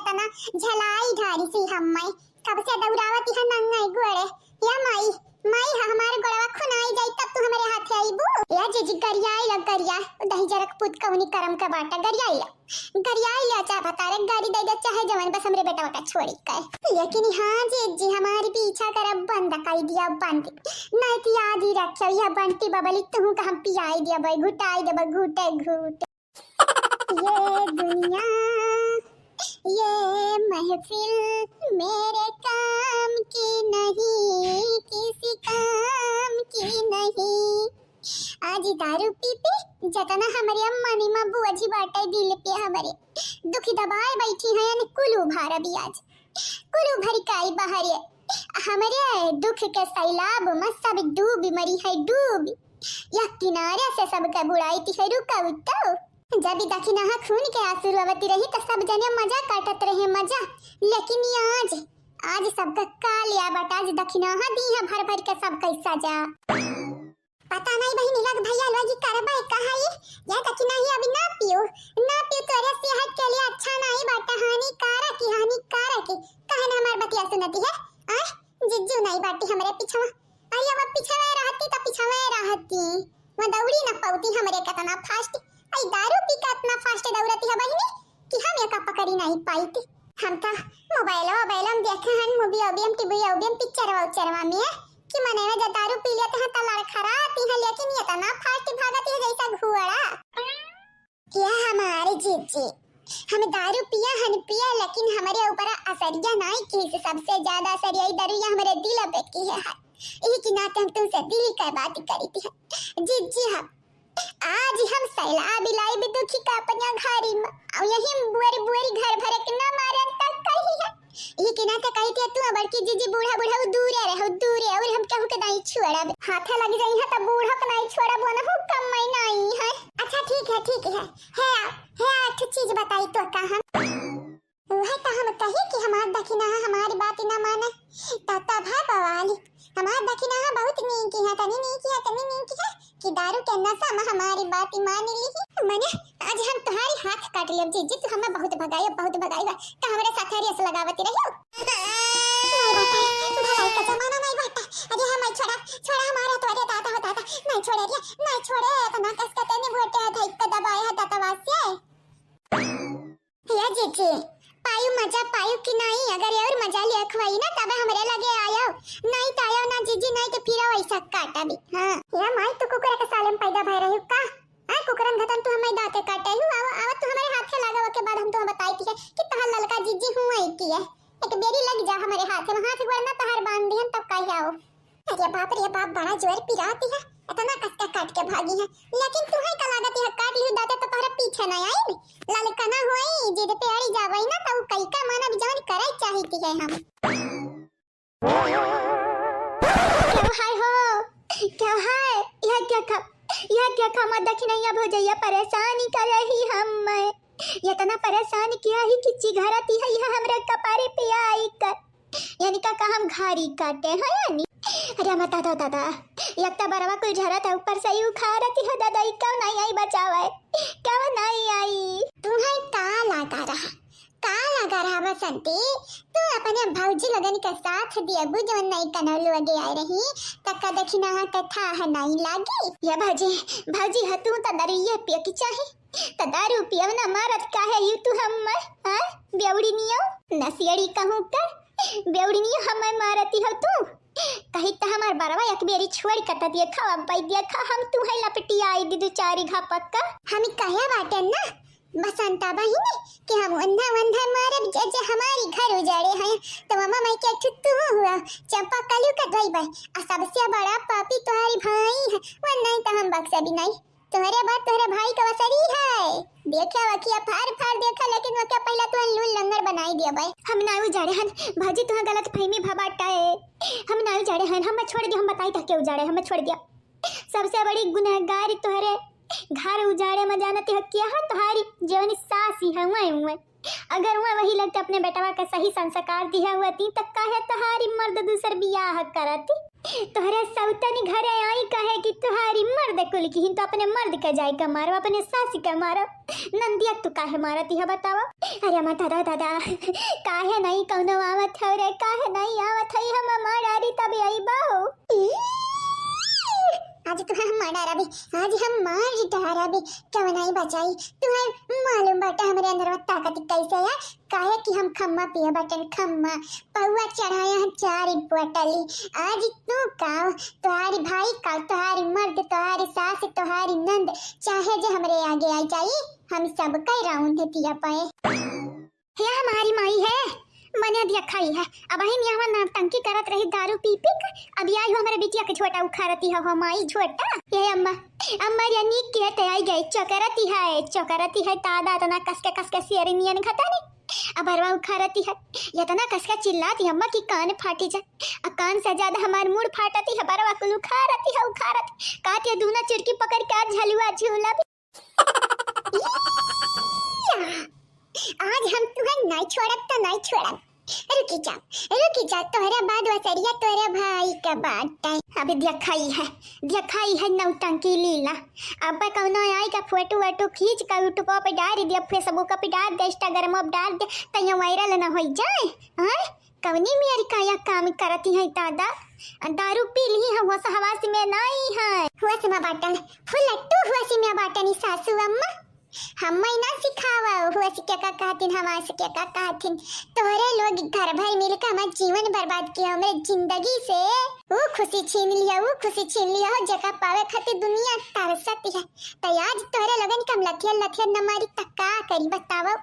तना झलाई ढारी सी हम्मई कब से दौड़ावती है नंगाई गोड़े या माई हमारे गोड़वा खुनाई जाई तब तू हमारे हाथ आईबू या जीजी गरिया दही जरक पुत कवनी करम का बाटा गरिया चाहे भतारे गाड़ी दे दे चाहे जवान बस हमरे बेटा वटा छोड़ी के लेकिन हां जीजी हमारी पीछा करब बंद कर दिया बंद नहीं तो याद ही रखियो यह बंटी बबली तू का हम पियाई दिया भाई घुटाई दे घुटे ये दुनिया ये महफिल मेरे काम की नहीं किसी काम की नहीं आज दारू पी जतना हमारी अम्मा ने मां बुआ जी बाटे दिल पे हमारे दुखी दबाए बैठी है यानी कुलू भार भी आज कुलू भरी काई बाहर है हमारे दुख के सैलाब में सब डूब मरी है डूब या किनारे से सबका बुराई थी है रुका उठाओ जब दखिना खून के आंसू लवती रही तो सब जने मजा काटत रहे मजा लेकिन आज सबका कालिया बट आज दखिना दी है भर के सब कैसा जा पता नहीं बहन लग भैया लोगी करबा कहां या दखिना ही अभी ना पियो तोरे सेहत के लिए अच्छा नहीं बाटा हानिकारक कहना हमार बतिया सुनती है आ जिज्जू नहीं बाटी हमरे पीछे अरे अब पीछे रहती मैं दौड़ी ना पाउती हमरे कितना फास्ट आई दारू पी के इतना फास्ट दौड़ती है बहनी कि हम ये का पकड़ी नहीं पाई थी हम तो मोबाइल में देखे हैं मूवी ओबीएम पिक्चर में कि मने में जब दारू पी लेते हैं तो लड़खड़ाती है लेकिन ये तो ना फास्ट भागती है जैसा घुआड़ा क्या हमारे जीजी हम दारू पिया लेकिन हमारे ऊपर असरिया नहीं की सबसे ज्यादा असरिया दरुया हमारे दिल पे की है यही कि नाते हम तुमसे दिल की बात करी थी जीजी हम आज हम सैलाब लाई भी दुखी का अपना घरी में और यही बुआरी घर भरे के ना मारन तक कही है ये कि ना कही थे तू बड़की जीजी बूढ़ा दूर और हम कहू के नहीं छोड़ब हाथे लग जाई है त बूढ़ा के नहीं छोड़ब ना हुक्म में नहीं है अच्छा ठीक है एक चीज बताई तो का हम वह तो हम कही कि हमार दखिना हमारी बात ना माने तब है बवाली हमार दखिना बहुत नीक है तनी नीक है कि दारू के नशा में हमारी बात मान ली मैंने आज हम तुम्हारी हाथ काट लियो जीजी तू हमें बहुत भगाई तो हमारे साथ रेस लगावती रहियो भलाई का जमाना नहीं बाटा अरे हम छोड़ा हमारा तो अरे दादा होता नहीं छोड़े तो ना कस कहते नहीं बोलते है धैक दबाए है दादा वासे या जीजी आयु मजा पायु कि नहीं, अगर और मजा ले खवाई ना तब हमरे लगे आयो, नहीं तो आयो ना जीजी, नहीं तो फिर वैसा काटा भी। हां या माई तू कुकुर के साले में पैदा भय रही का? हां कुकुरन घतन तू हमें दांते काटे हूं, आव तू हमारे हाथ से लगावा के बाद हम तो बताई थी कि तहां ललका जीजी हूं आई की है, एक बेरी लग जा हमारे हाथ में, हाथ वरना तहार बांध दिहन तब काई आओ। अरे बाप रे बाप, बड़ा जोर पिराती है, इतना कस काट के भागी है, लेकिन तू है का लागत है काट लियो दाते तो तोहरा पीछे ना आई, ललका ना होई जिद पे अड़ी जावई ना तो कई का माना जवन करे चाहती है हम। क्या हाय हो, क्या हाय, यह क्या खा मत देखी नहीं, अब हो जाइए परेशानी कर रही हम, इतना परेशान किया ही कि चिघराती है यह हमरा कपारे पे आई कर, यानी का हम घारी काटे हैं यानी। अरे मत दादा लगता बरवा कोई झरा था ऊपर से ही उखा रही है दादा, क्यों नहीं आई बचावा है, क्यों नहीं आई? तुम्हें का लगा रहा बसंती, तू अपने भौजी लगन के साथ दिया बुझ नहीं कनौल लगे आई रही तक्का दक्षिणा कथा है नहीं लागी। ये भौजी है तू तो दरिये पिया की चाहे तो दारू पिया ना मारत का है यू तू हम हां बेवड़ी नियो नसियड़ी कहूं का बेवड़ी नियो हमें मारती हो तू, कहीं तो हमार बरवा एक बेरी छोड़ कटा दिया खावा पाई दिया खा, हम तू है लपटी आई दी दो चारी घा पक्का, हम कहे बाटे ना बसंता बहिनी कि हम अंधा मारे जे हमारी घर उजाड़े हैं तो मामा मैं क्या छुट्टू हुआ चंपा कलू का ड्राइवर और सबसे बड़ा पापी तुम्हारी भाई है, वो नहीं तो हम बक्सा भी नहीं, तुम्हारे बाद तुम्हारे भाई का वसरी है, देखा वकिया फार देखा, लेकिन वो क्या पहला तो लूल लंगड़ बनाई दिया भाई, हम ना उजाड़े हन भाजी, तुम्हें गलत फहमी भबाटा है, हम ना उजाड़े हन, हम छोड़ दिया, हम बताई था क्या उजाड़े, हमें छोड़ दिया, सबसे बड़ी गुनहगार तुम्हारे घर उजाड़े में जानते हो क्या है, तुम्हारी जीवनी सास ही है हुए, अगर वह वही लगता अपने बेटवा का सही संस्कार दिया हुआ थी तक कहे तुम्हारी मर्द दूसर बियाह करती, तुम्हारे सौतनी घरे आई कहे कि तुम्हारी मर्द कुल की तो अपने मर्द का जाए का मारो, अपने सासी का मारो, नंदिया तू काहे मारती है बतावा? अरे मत दादा काहे नहीं कौनो आवत है रे, काहे नहीं आवत है, हम मार रही तभी आई बाओ, आज तुम्हें हम मार रही, आज हम मार डारा भी क्यों नहीं बचाई, तुम्हें मालूम बाटा हमारे अंदर ताकत कैसे है, काहे कि हम खम्मा पिए बटन खम्मा पौवा चढ़ाया है 4 बोतली, आज तू का तुम्हारी भाई का तुम्हारी मर्द तुम्हारी सास तुम्हारी नंद चाहे जो हमरे आगे आई जाए हम सब का राउंड दिया पाए, यह हमारी माई है मने दिया खाई है, अब ही यहाँ नौटंकी करत रही दारू पी अभी आई हो हमारे बिटिया के छोटा उखारती है हमारी छोटा, ये अम्मा यानी के ते आई गई चौकरती है तादा तना कस के सियरी नियन खाता नहीं, अब अरवा उखारती है ये तना कस के चिल्लाती अम्मा की कान फाटी जाए, अब कान से ज्यादा हमार मुड़ फाटती है, बरवा कुल उखारती है काटे दूना चिरकी पकड़ के आज झलुआ झूला भी आज हम तुम्हें नहीं छोड़ब तो नहीं छोड़ब, रुकी जा तोहरा बाद वसरिया तोरे भाई का बात है, अभी दिखाई है नौटंकी लीला, अब कौनो आई का फोटो खींच कर यूट्यूब पे डाल दिया, फेसबुक पे डाल दे, इंस्टाग्राम पे डाल दे तो ये वायरल ना हो जाए, हां कवनी मेरी काया काम करती है दादा, दारू पी ली है वो हवास में नहीं है, हुआ में बाटन फुलट्टू हुआ में बाटनी सासू अम्मा हम ना सिखावा हुआ क्या कहतीन हमारे क्या कहतीन, तोरे लोग घर भर मिलकर हमारा जीवन बर्बाद किया, हमारे जिंदगी से वो खुशी छीन लिया हो जगह पावे खातिर दुनिया तरसती है, तो आज तोरे लोगन कम लथिया न मारी तक्का करी बताओ।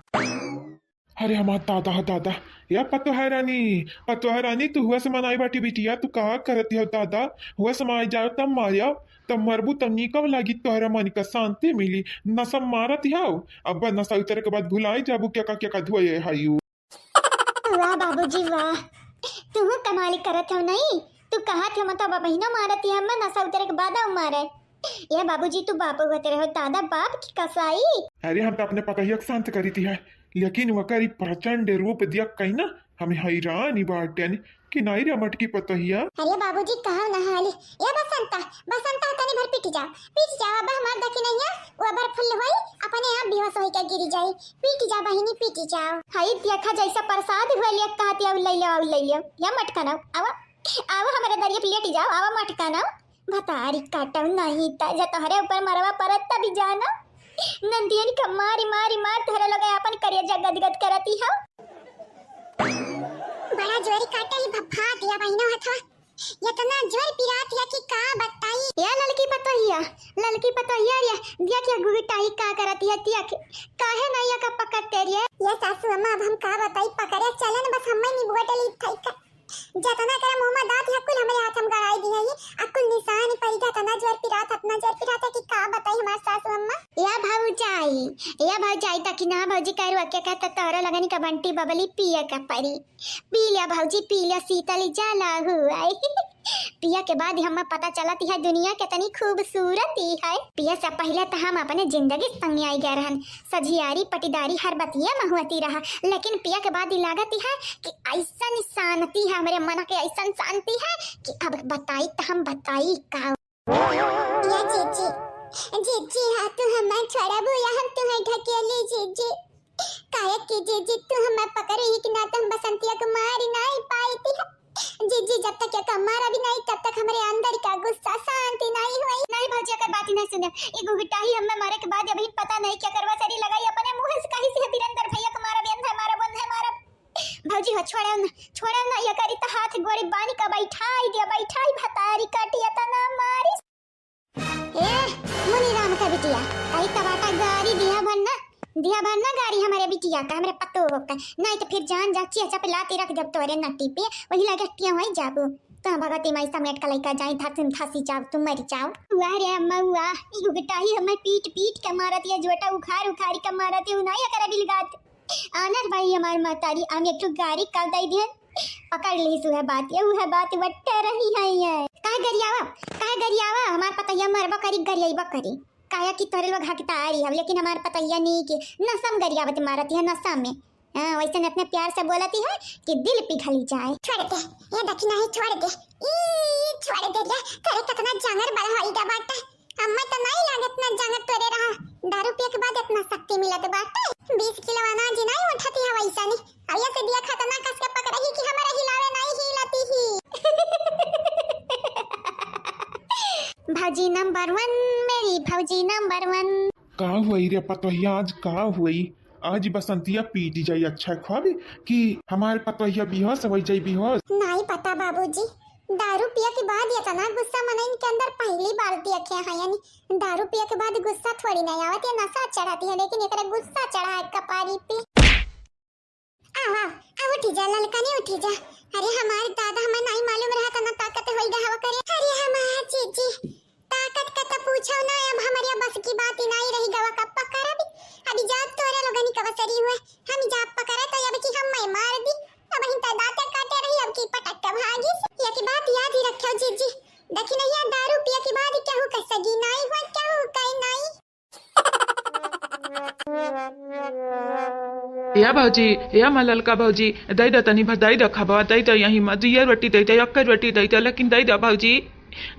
अरे हमारा दादा या पतो है रानी तू हुआ समाई बाटी बिटिया तू कहा करती हो दादा, हुआ समाई जाओ तब मारिया तब मरबू तब निकम लागी तोहरा मन का शांति मिली, नसम मारत हाउ अब नशा उतर के बाद भुलाई जाबू क्या धोए हायू। वाह बाबूजी वाह, तू कमाल करत हो नहीं, तू कहा थे मतलब बहिना मारत है, हम नशा उतर के बाद मारे, ये बाबूजी तू बाप होते रहो दादा बाप की कसाई। अरे हम तो अपने पतहिया शांत करी थी है, लेकिन वकारी प्रचंड रूप दिया कहीं ना हमें हैरानी बाटन कि नहीं रे मटकी पतहिया। अरे बाबूजी कहा नहाली ये बसंता तनी भर पीट जा अब हमार दकी नहीं है, वो अबर फुल होई अपने आप बेहोश होई के गिर जाई, पीट जा बहिनी पीट जाओ, हाई देखा जैसा प्रसाद हुए लिया कहती अब ले लो या मटका ना आवा हमारे दरिया प्लेट जाओ, आवा मटका ना भतारी काटो नहीं ताजा तोहरे ऊपर मरवा परत तभी जाना, नंदियन का मारी मार तोहरे लगे अपन करिया जगदगद करती हो, पतवारी काटे ही भफा दिया बहिनो हथवा इतना जोर पिरात है कि का बताई या लड़की पतोहिया रे दिया क्या गुगटाई का करती है तिया काहे नैया का पकड़ते रे ये सासू अम्मा अब हम का बताई पकड़े चलन बस हम नहीं बोटली थाई का जतना करे मोहम्मद दात है कुल हमारे हाथ हम गड़ाई दी है ये अकुल निशान पड़ गया तना जोर पिरात अपना जोर पिरात है कि का बताई हमार सासू अम्मा या भौजाई तक ना भौजी करू के कहता तोरा लगनी का बंटी बबली पिया का परी पी लिया भौजी पी लिया शीतल जाला हुआ पिया के बाद हमें पता चला है दुनिया कितनी खूबसूरत है। पिया से पहले तो हम अपने जिंदगी संग आई गए रहन सझियारी पटीदारी हर बतिया महुआती रहा, लेकिन पिया के बाद लागत है कि ऐसा शांति है हमारे मन के ऐसा शांति है कि अब बताई तो हम बताई का या जीजी हाँ तू हमें छोड़ा बोया हम तुम्हें ढकेली जीजी कायक की जीजी तू हमें पकड़ ही कि ना तो हम बसंतिया को मार नहीं पाई थी जीजी जब तक ये कमारा भी नहीं तब तक हमारे अंदर का गुस्सा शांति नहीं हुई। नहीं भौजी अगर बात ही नहीं सुने ये गुगटा ही हमें मारे के बाद अभी पता नहीं क्या करवा सरी लगाई अपने मुंह से कहीं से बीरेंद्र भैया तुम्हारा बंद है मारा भौजी हो छोड़ा ना ये करी तो हाथ गोड़ी बानी का बैठाई भतारी काटिया ता ना मारी ए मुनी राम का बिटिया आई तबाटा गाड़ी दिया भरना गाड़ी हमारे बिटिया का हमारे पत्तो का नहीं तो फिर जान जा चिया पे लाती रख जब तोरे नट्टी पे वही लगे टिया वही जाबू तो भगवती माई समेट का लइका जाई था तुम फांसी जाओ तुम मर जाओ वाह रे अम्मा वाह ई गुगटाही हमें पीट के मारत या जोटा उखाड़ के मारत है नहीं करे बिलगात आनर भाई हमार मातारी हम एक गाड़ी कल दई दिए पकड़ ली सुह बात ये बात बट्टे रही है ये काहे गरियावा हमार पता ये मरबा करी गरियाबा करी काया की तोरे लोग हकता आ रही है लेकिन हमारे पता ये नहीं कि नसम गरियावत मारती है नशा में वैसे ने अपने प्यार से बोलती है कि दिल पिघली जाए छोड़ दे ये दक्षिणा ही छोड़ दे रे तेरे कितना जंगर बड़ा होई दा बाटा हमें तो नहीं लागत ना जंगर तोरे रहा दारू पिए के बाद इतना शक्ति मिलत बाटा 20 किलो अनाज नहीं उठाती है वैसा नहीं अब ये से दिया खतरनाक कस के पकड़ही कि हमारा हिलावे नहीं हिलाती ही भौजी नंबर 1 मेरी भौजी नंबर 1 का हुई रे पतोहिया आज का हुई आज बसंतिया पीट जाई अच्छा ख्वाबे कि हमारे पतोहिया बेहोश हो जाई बेहोश नहीं पता बाबूजी दारू पिया के बाद इतना गुस्सा मन इनके अंदर पहली बार दिखे है यानी दारू पिया के बाद गुस्सा थोड़ी नहीं आवत है नशा चढ़ाती है लेकिन एकरा गुस्सा चढ़ा है कपारी पे आ उठी जा ललकनी उठी जा अरे हमारे दादा हमें नहीं मालूम रहा था ना ताकत होई हवा करे अरे हमारा जीजी ताकत का तो पूछो ना अब हमारे बस की बात ही नहीं रही गवा कब पकड़ा भी अभी जात तोरे लोगनी का वसरी हुए हम जाप पकड़ा तो अब की हम मार दी अब हिंता दांत काटे रही अब की पटक का भागी ये की बात याद ही रखो जीजी देखी नहीं यार दारू पिया के बाद क्या हो कसगी नहीं हुआ क्या हो कहीं नहीं या भौजी या मलल का भौजी दई द तनी भदाई द खबा दई द यही मदियर रोटी दई द अक्कर रोटी दई द लेकिन दई द भौजी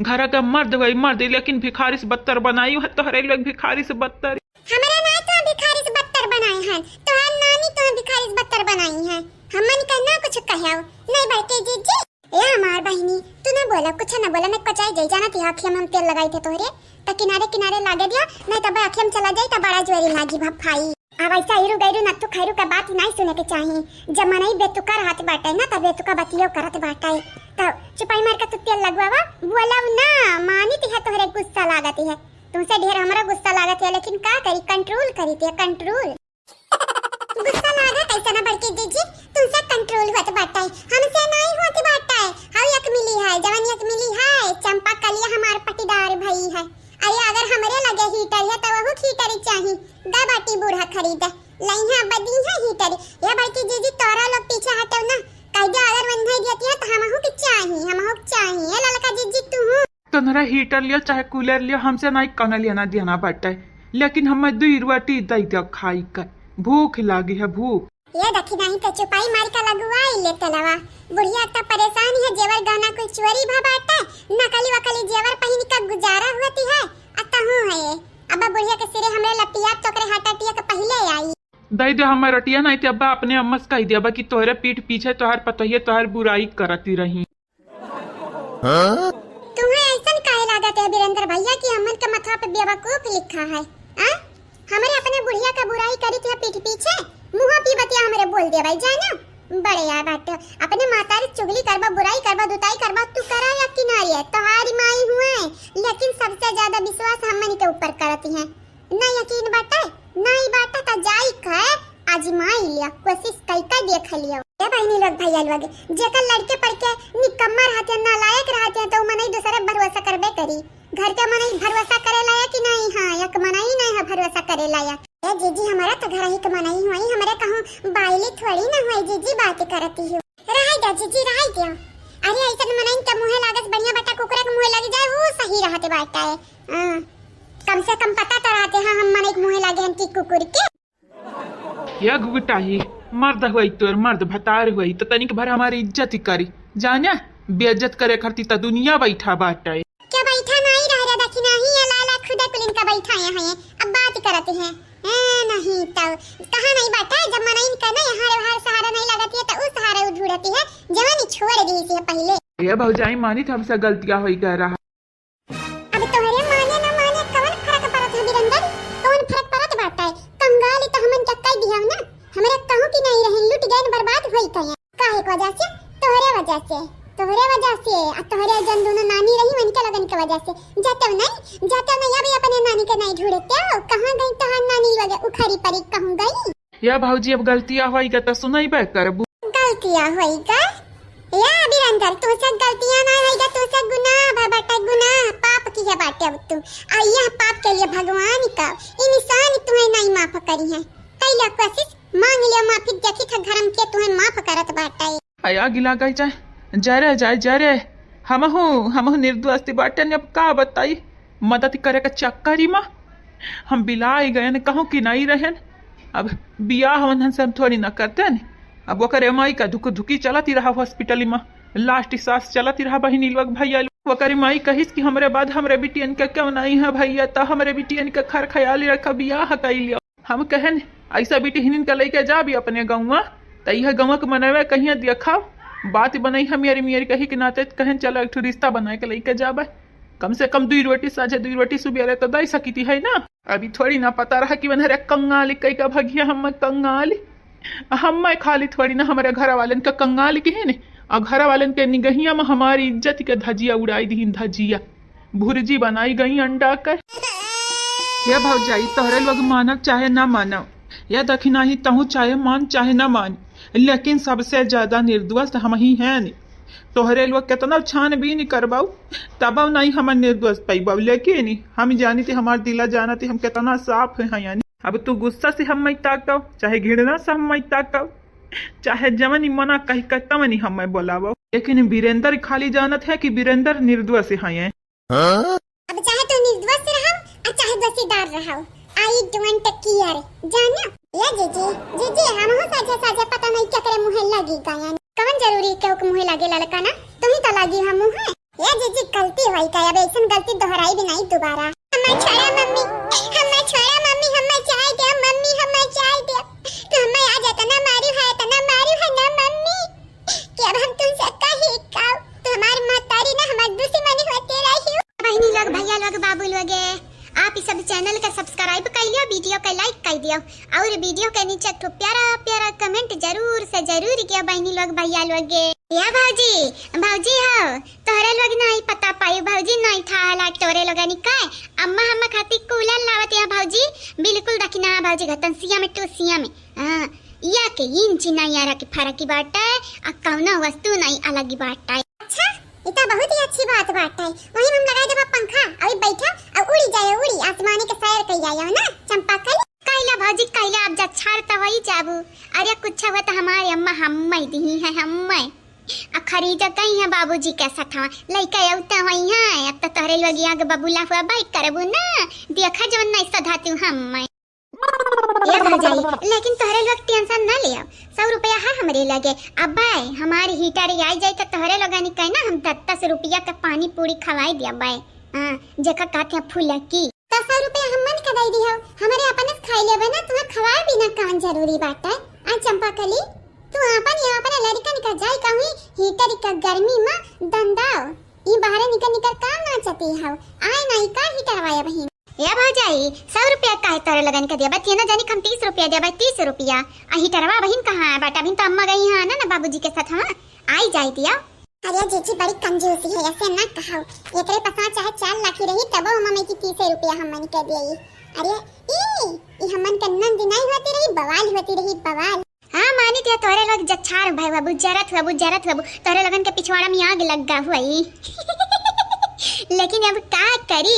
घर का मर्द वही मर्द लेकिन भिखारी से बदतर बनाई है तोहरे लोग भिखारी से बदतर हमारा ना तो भिखारी से बदतर बनाई है तोहर नानी तो भिखारी से बदतर बनाई है हमन का ना कुछ कहया नहीं बैठे जीजी ए हमार बहनी तू ना बोला कुछ ना बोला मैं कचाई जाई जाना थी आँखें हम तेल लगाई थे तोहरे तो किनारे लागे दिया नहीं तो आँखें चला जाई तो बड़ा जोरी लागी भाई अब ऐसा इरु गैरु नत्तु खैरु का बात नहीं सुने के चाहिए जमाना ही बेतुका रहत बाटे ना तब बेतुका बतियो करत बाटे तो चुपाई मार के तू तेल लगवावा बोला ना मानी ती है तोहरे गुस्सा लागती है तुमसे ढेर हमरा गुस्सा लागत है लेकिन का करी कंट्रोल करी थे कंट्रोल गुस्सा लागा कैसा ना बड़की जीजी तुमसे कंट्रोल होत बाटे हमसे नहीं होत बाटे हाउ एक मिली है जवान एक मिली है चंपा कलिया हमार पटीदार भाई है अरे अगर हमरे लगे हीटर है तो वो हीटर चाहिए गा बाटी बूढ़ा खरीद लइहा बदी है हीटर ये बड़की जीजी तोरा लोग पीछे हटो ना कायदा अगर बंधाई देती है तो हमहु चाहिए ललका जीजी तू तोहरा हीटर लियो चाहे कूलर लियो हमसे नहीं कौन लेना देना बाटे लेकिन हम 2 रोटी दई दे खाई कर भूख लागी है भूख ये देखी नहीं तो चुपाई मार का लगवाई ले तलवा बुढ़िया तो परेशान है जेवर गहना कोई चोरी भाबाटा नकली वकली जेवर पहन का गुजारा होती है अतहु है अब बुढ़िया के सिरे हमरे लपिया तोकरे हटाटिया के पहले आई दई दे हमर रटिया नहीं ते अब्बा अपने अम्मा से कह दिया कि तोहरे पीठ पीछे तोहर पतोहिए तोहर बुराई करती रही तुम्हें ऐसा काहे लागत है बीरेंद्र भैया कि हमन के माथा पे बेवकूफ लिखा है हमारे अपने बुढ़िया का बुराई करी थी पीठ पीछे मुंह पी बतिया हमरे बोल दे भाई जानो बड़े यार बाटे अपने मातारी चुगली करबा बुराई करबा दुताई करबा तू करा या किनारी है तोहारी माई हुए लेकिन सबसे ज्यादा विश्वास हमनी के ऊपर करती है ना यकीन बाटे नहीं बाटे त जाई का आजमाई लिया कोशिश कई का देख लियो ए बहनी लोग भैया लोग जेकर लड़के पड़ के निकम्मा रहते नालायक रहते तो मनई दूसरे भरोसा करबे करी घर के मनई भरोसा करे लायक कि नहीं हां एक मनई नहीं है भरोसा करे लायक ए जीजी हमारा तो घर ही के मनई हुई हमरे कहूं बाइली थोड़ी ना हुई जीजी बात करती हो रह जा जीजी रह जा अरे ऐसा मनई के मुंह लागत बढ़िया बेटा कुकरे के मुंह लग जाए वो सही रहते बाटा है कम से कम पता तो रहते हैं हम मनई के मुंह लागे हैं कि कुकुर के या गुगटाही मर्द हुई तोर मर्द भतार हुई तो तनिक भर हमारी इज्जत ही करी जाना बेइज्जत करे करती तो दुनिया बैठा बाटा क्या बैठा नहीं रह रहा देखी नहीं ये लाला खुदा कुलिन का बैठा है अब बात करते हैं नहीं तो कहां नहीं बैठा जब मन इन का नहीं हर सहारा नहीं लगाती है तो उस सहारा उठुड़ती है जवानी छोड़ दी थी पहले ये भौजाई मानी था हमसे गलतियां होई कह रहा अब तोहरे माने ना माने कौन फर्क पड़त है बिरंदर कौन फर्क पड़त बाटा है कंगाली तो हमन चक्का दिया ना हमरा कहूं कि नहीं रहे लूट गए बर्बाद होई कहे काहे की वजह से तोहरे वजह से आ तोहरे जन दोनों नानी रही मन के लगन के वजह से जाते नहीं अभी अपने नानी के नहीं ढूंढते हो कहां गई तहां नानी लगे उखरी परी कहूं गई या भौजी अब गलतियां होई का तो सुनाई बे करबू गलतियां होई का या बिरंदर तू से गलतियां ना होई तो से गुनाह बाबा गुनाह पाप की है बाटे अब तू आ यह पाप के लिए भगवान का इंसान तुम्हें नहीं माफ करी है कैला कोशिश मांग लिया माफी देखी था धर्म के तुम्हें माफ करत बाटे आया गिला गई जरे हमहू निर्दोष बाटे ने अब का बताई मदद करे का चक्करी माँ हम बिलाई गए न कहूँ कि नहीं रहन अब बियाह हमन से हम थोड़ी न करते न अब ओकर माई का धुकी चलती रहा हॉस्पिटल में लास्ट सांस चलती रहा बहिनी लोग भैया ओकर माई कहिस कि हमरे बाद हमरे बिटियन के क्यों नहीं है भैया तो हमरे बिटियन के खर ख्याल रखा बियाह कर लियो हम कहन ऐसा बिटिहन के लेके जा भी अपने गाँव तो यह गाँव के मनवे कहीं देखा बात बनाई हम मेरी कही के नाते कहन चलो एक रिश्ता बना के लेके जाबे कम से कम 2 रोटी साझे 2 रोटी सुबह तो दे सकी है ना अभी थोड़ी ना पता रहा कि बन कंगाली कई का भगिया हम कंगाली हम खाली थोड़ी ना हमारे घर वालन का कंगाल के है ने और घर वालन के निगहिया में हमारी इज्जत के धजिया उड़ाई दी धजिया भुर्जी बनाई गई अंडा कर या भौजाई तोहरे लोग मानव चाहे ना मानव या दखिना ही तहु चाहे मान चाहे ना मान लेकिन सबसे ज्यादा निर्दोष हम ही हैं नहीं तोहरे लोग कितना छानबीन करबाऊ तब नहीं हम निर्दोष पैबाऊ लेकिन हम जानी थी हमारे दिला जाना थी हम कितना साफ है यानी अब तू गुस्सा से हम मैं ताकव चाहे घृणा से हम मैं ताकव चाहे जमनी मना कही तमनी हम मैं बोलाव लेकिन वीरेंद्र खाली जानत है कि वीरेंद्र निर्दोष है अब चाहे तो निर्दोष रहो और चाहे दोषीदार रहो आई डोंट केयर जाना या जीजी हम हो साझे पता नहीं क्या करे मुंह लगी गया कौन जरूरी के मुंह लगे लड़का ना तुम ही तो लगी हम मुंह या जीजी गलती हुई का अब ऐसी गलती दोहराई भी नहीं दोबारा हमें छोड़ा मम्मी हमें चाय दे मम्मी हमें चाय दे तो हमें आ जाता ना मारी है ना मम्मी कि अब हम तुमसे कहीं का तो हमारी मातारी ना हमारी दुश्मनी होती रही बहनी लोग भैया लोग बाबू लोग आप इस सब चैनल का सब्सक्राइब कर लियो वीडियो का लाइक कर दियो और वीडियो के नीचे तो प्यारा कमेंट जरूर से जरूर किया बहनी लोग भैया लोग या भौजी हो तोहरे लोग नहीं पता पाई भौजी नहीं था हालात तोरे लोग निकाय अम्मा हम खाती कूलर लावत है भौजी बिल्कुल दखिना भौजी घतनसिया में टोसिया में हां या के इंच नहीं आ रहा कि फर्क की बात है आ कौनो वस्तु नहीं अलग की बात है अच्छा ये तो बहुत ही अच्छी बात है वही हम लगा देबा पंखा और बैठा और उड़ी आसमानी के सैर कर जाए ना चंपा कैला भौजी कैला अब जा छाड़ता होई जाबू अरे कुछ हुआ तो हमारे अम्मा हम दी है हम खरीद कहीं है बाबूजी कैसा था लइका औता होई है अब तो तोहरे लोग यहाँ के बबूला हुआ बाइक करबू ना देखा जवन नहीं सधाती हम ये भौजाई लेकिन तोहरे लोग टेंशन ना लियो 100 रुपया है हमरे लगे अब भाई हमारी हीटर आई जाए तो तोहरे लोग निकल ना हम 10 रुपया का पानी पूरी खवाई दिया भाई जेका काटे फूल की 100 रुपया हम मन का दे दियो हमारे अपन खाई लेबे ना तुम्हें खवाए बिना कान जरूरी बात है आ चंपा कली तू अपन यहाँ पर लड़का निकल जाए कहूँ हीटर का गर्मी में दंदाओ ये बाहर निकल काम ना चाहती है आए नहीं का हीटर वाया बहन या भौजाई 100 रुपया काहे तोरे लगन के दिया बा तीन जानी हम 30 रुपया दिया बा 30 रुपया अही टरवा बहिन कहाँ है बाटा बहिन तो अम्मा गई है ना बाबूजी के साथ हाँ आई जाई दिया। अरे जीजी बड़ी कंजूसी है ऐसे ना कहो ये तेरे पास चाहे 4 लाख ही रही तब मम्मी की 30 रुपया हमन के दिए। अरे ई हमन के नंद नहीं होती रही बवाल होती रही बवाल। हाँ मानी थे तोरे लोग जच्छार भाई बाबू जरत बाबू तोरे लगन के पिछवाड़ा में आग लग गा हुई लेकिन अब क्या करी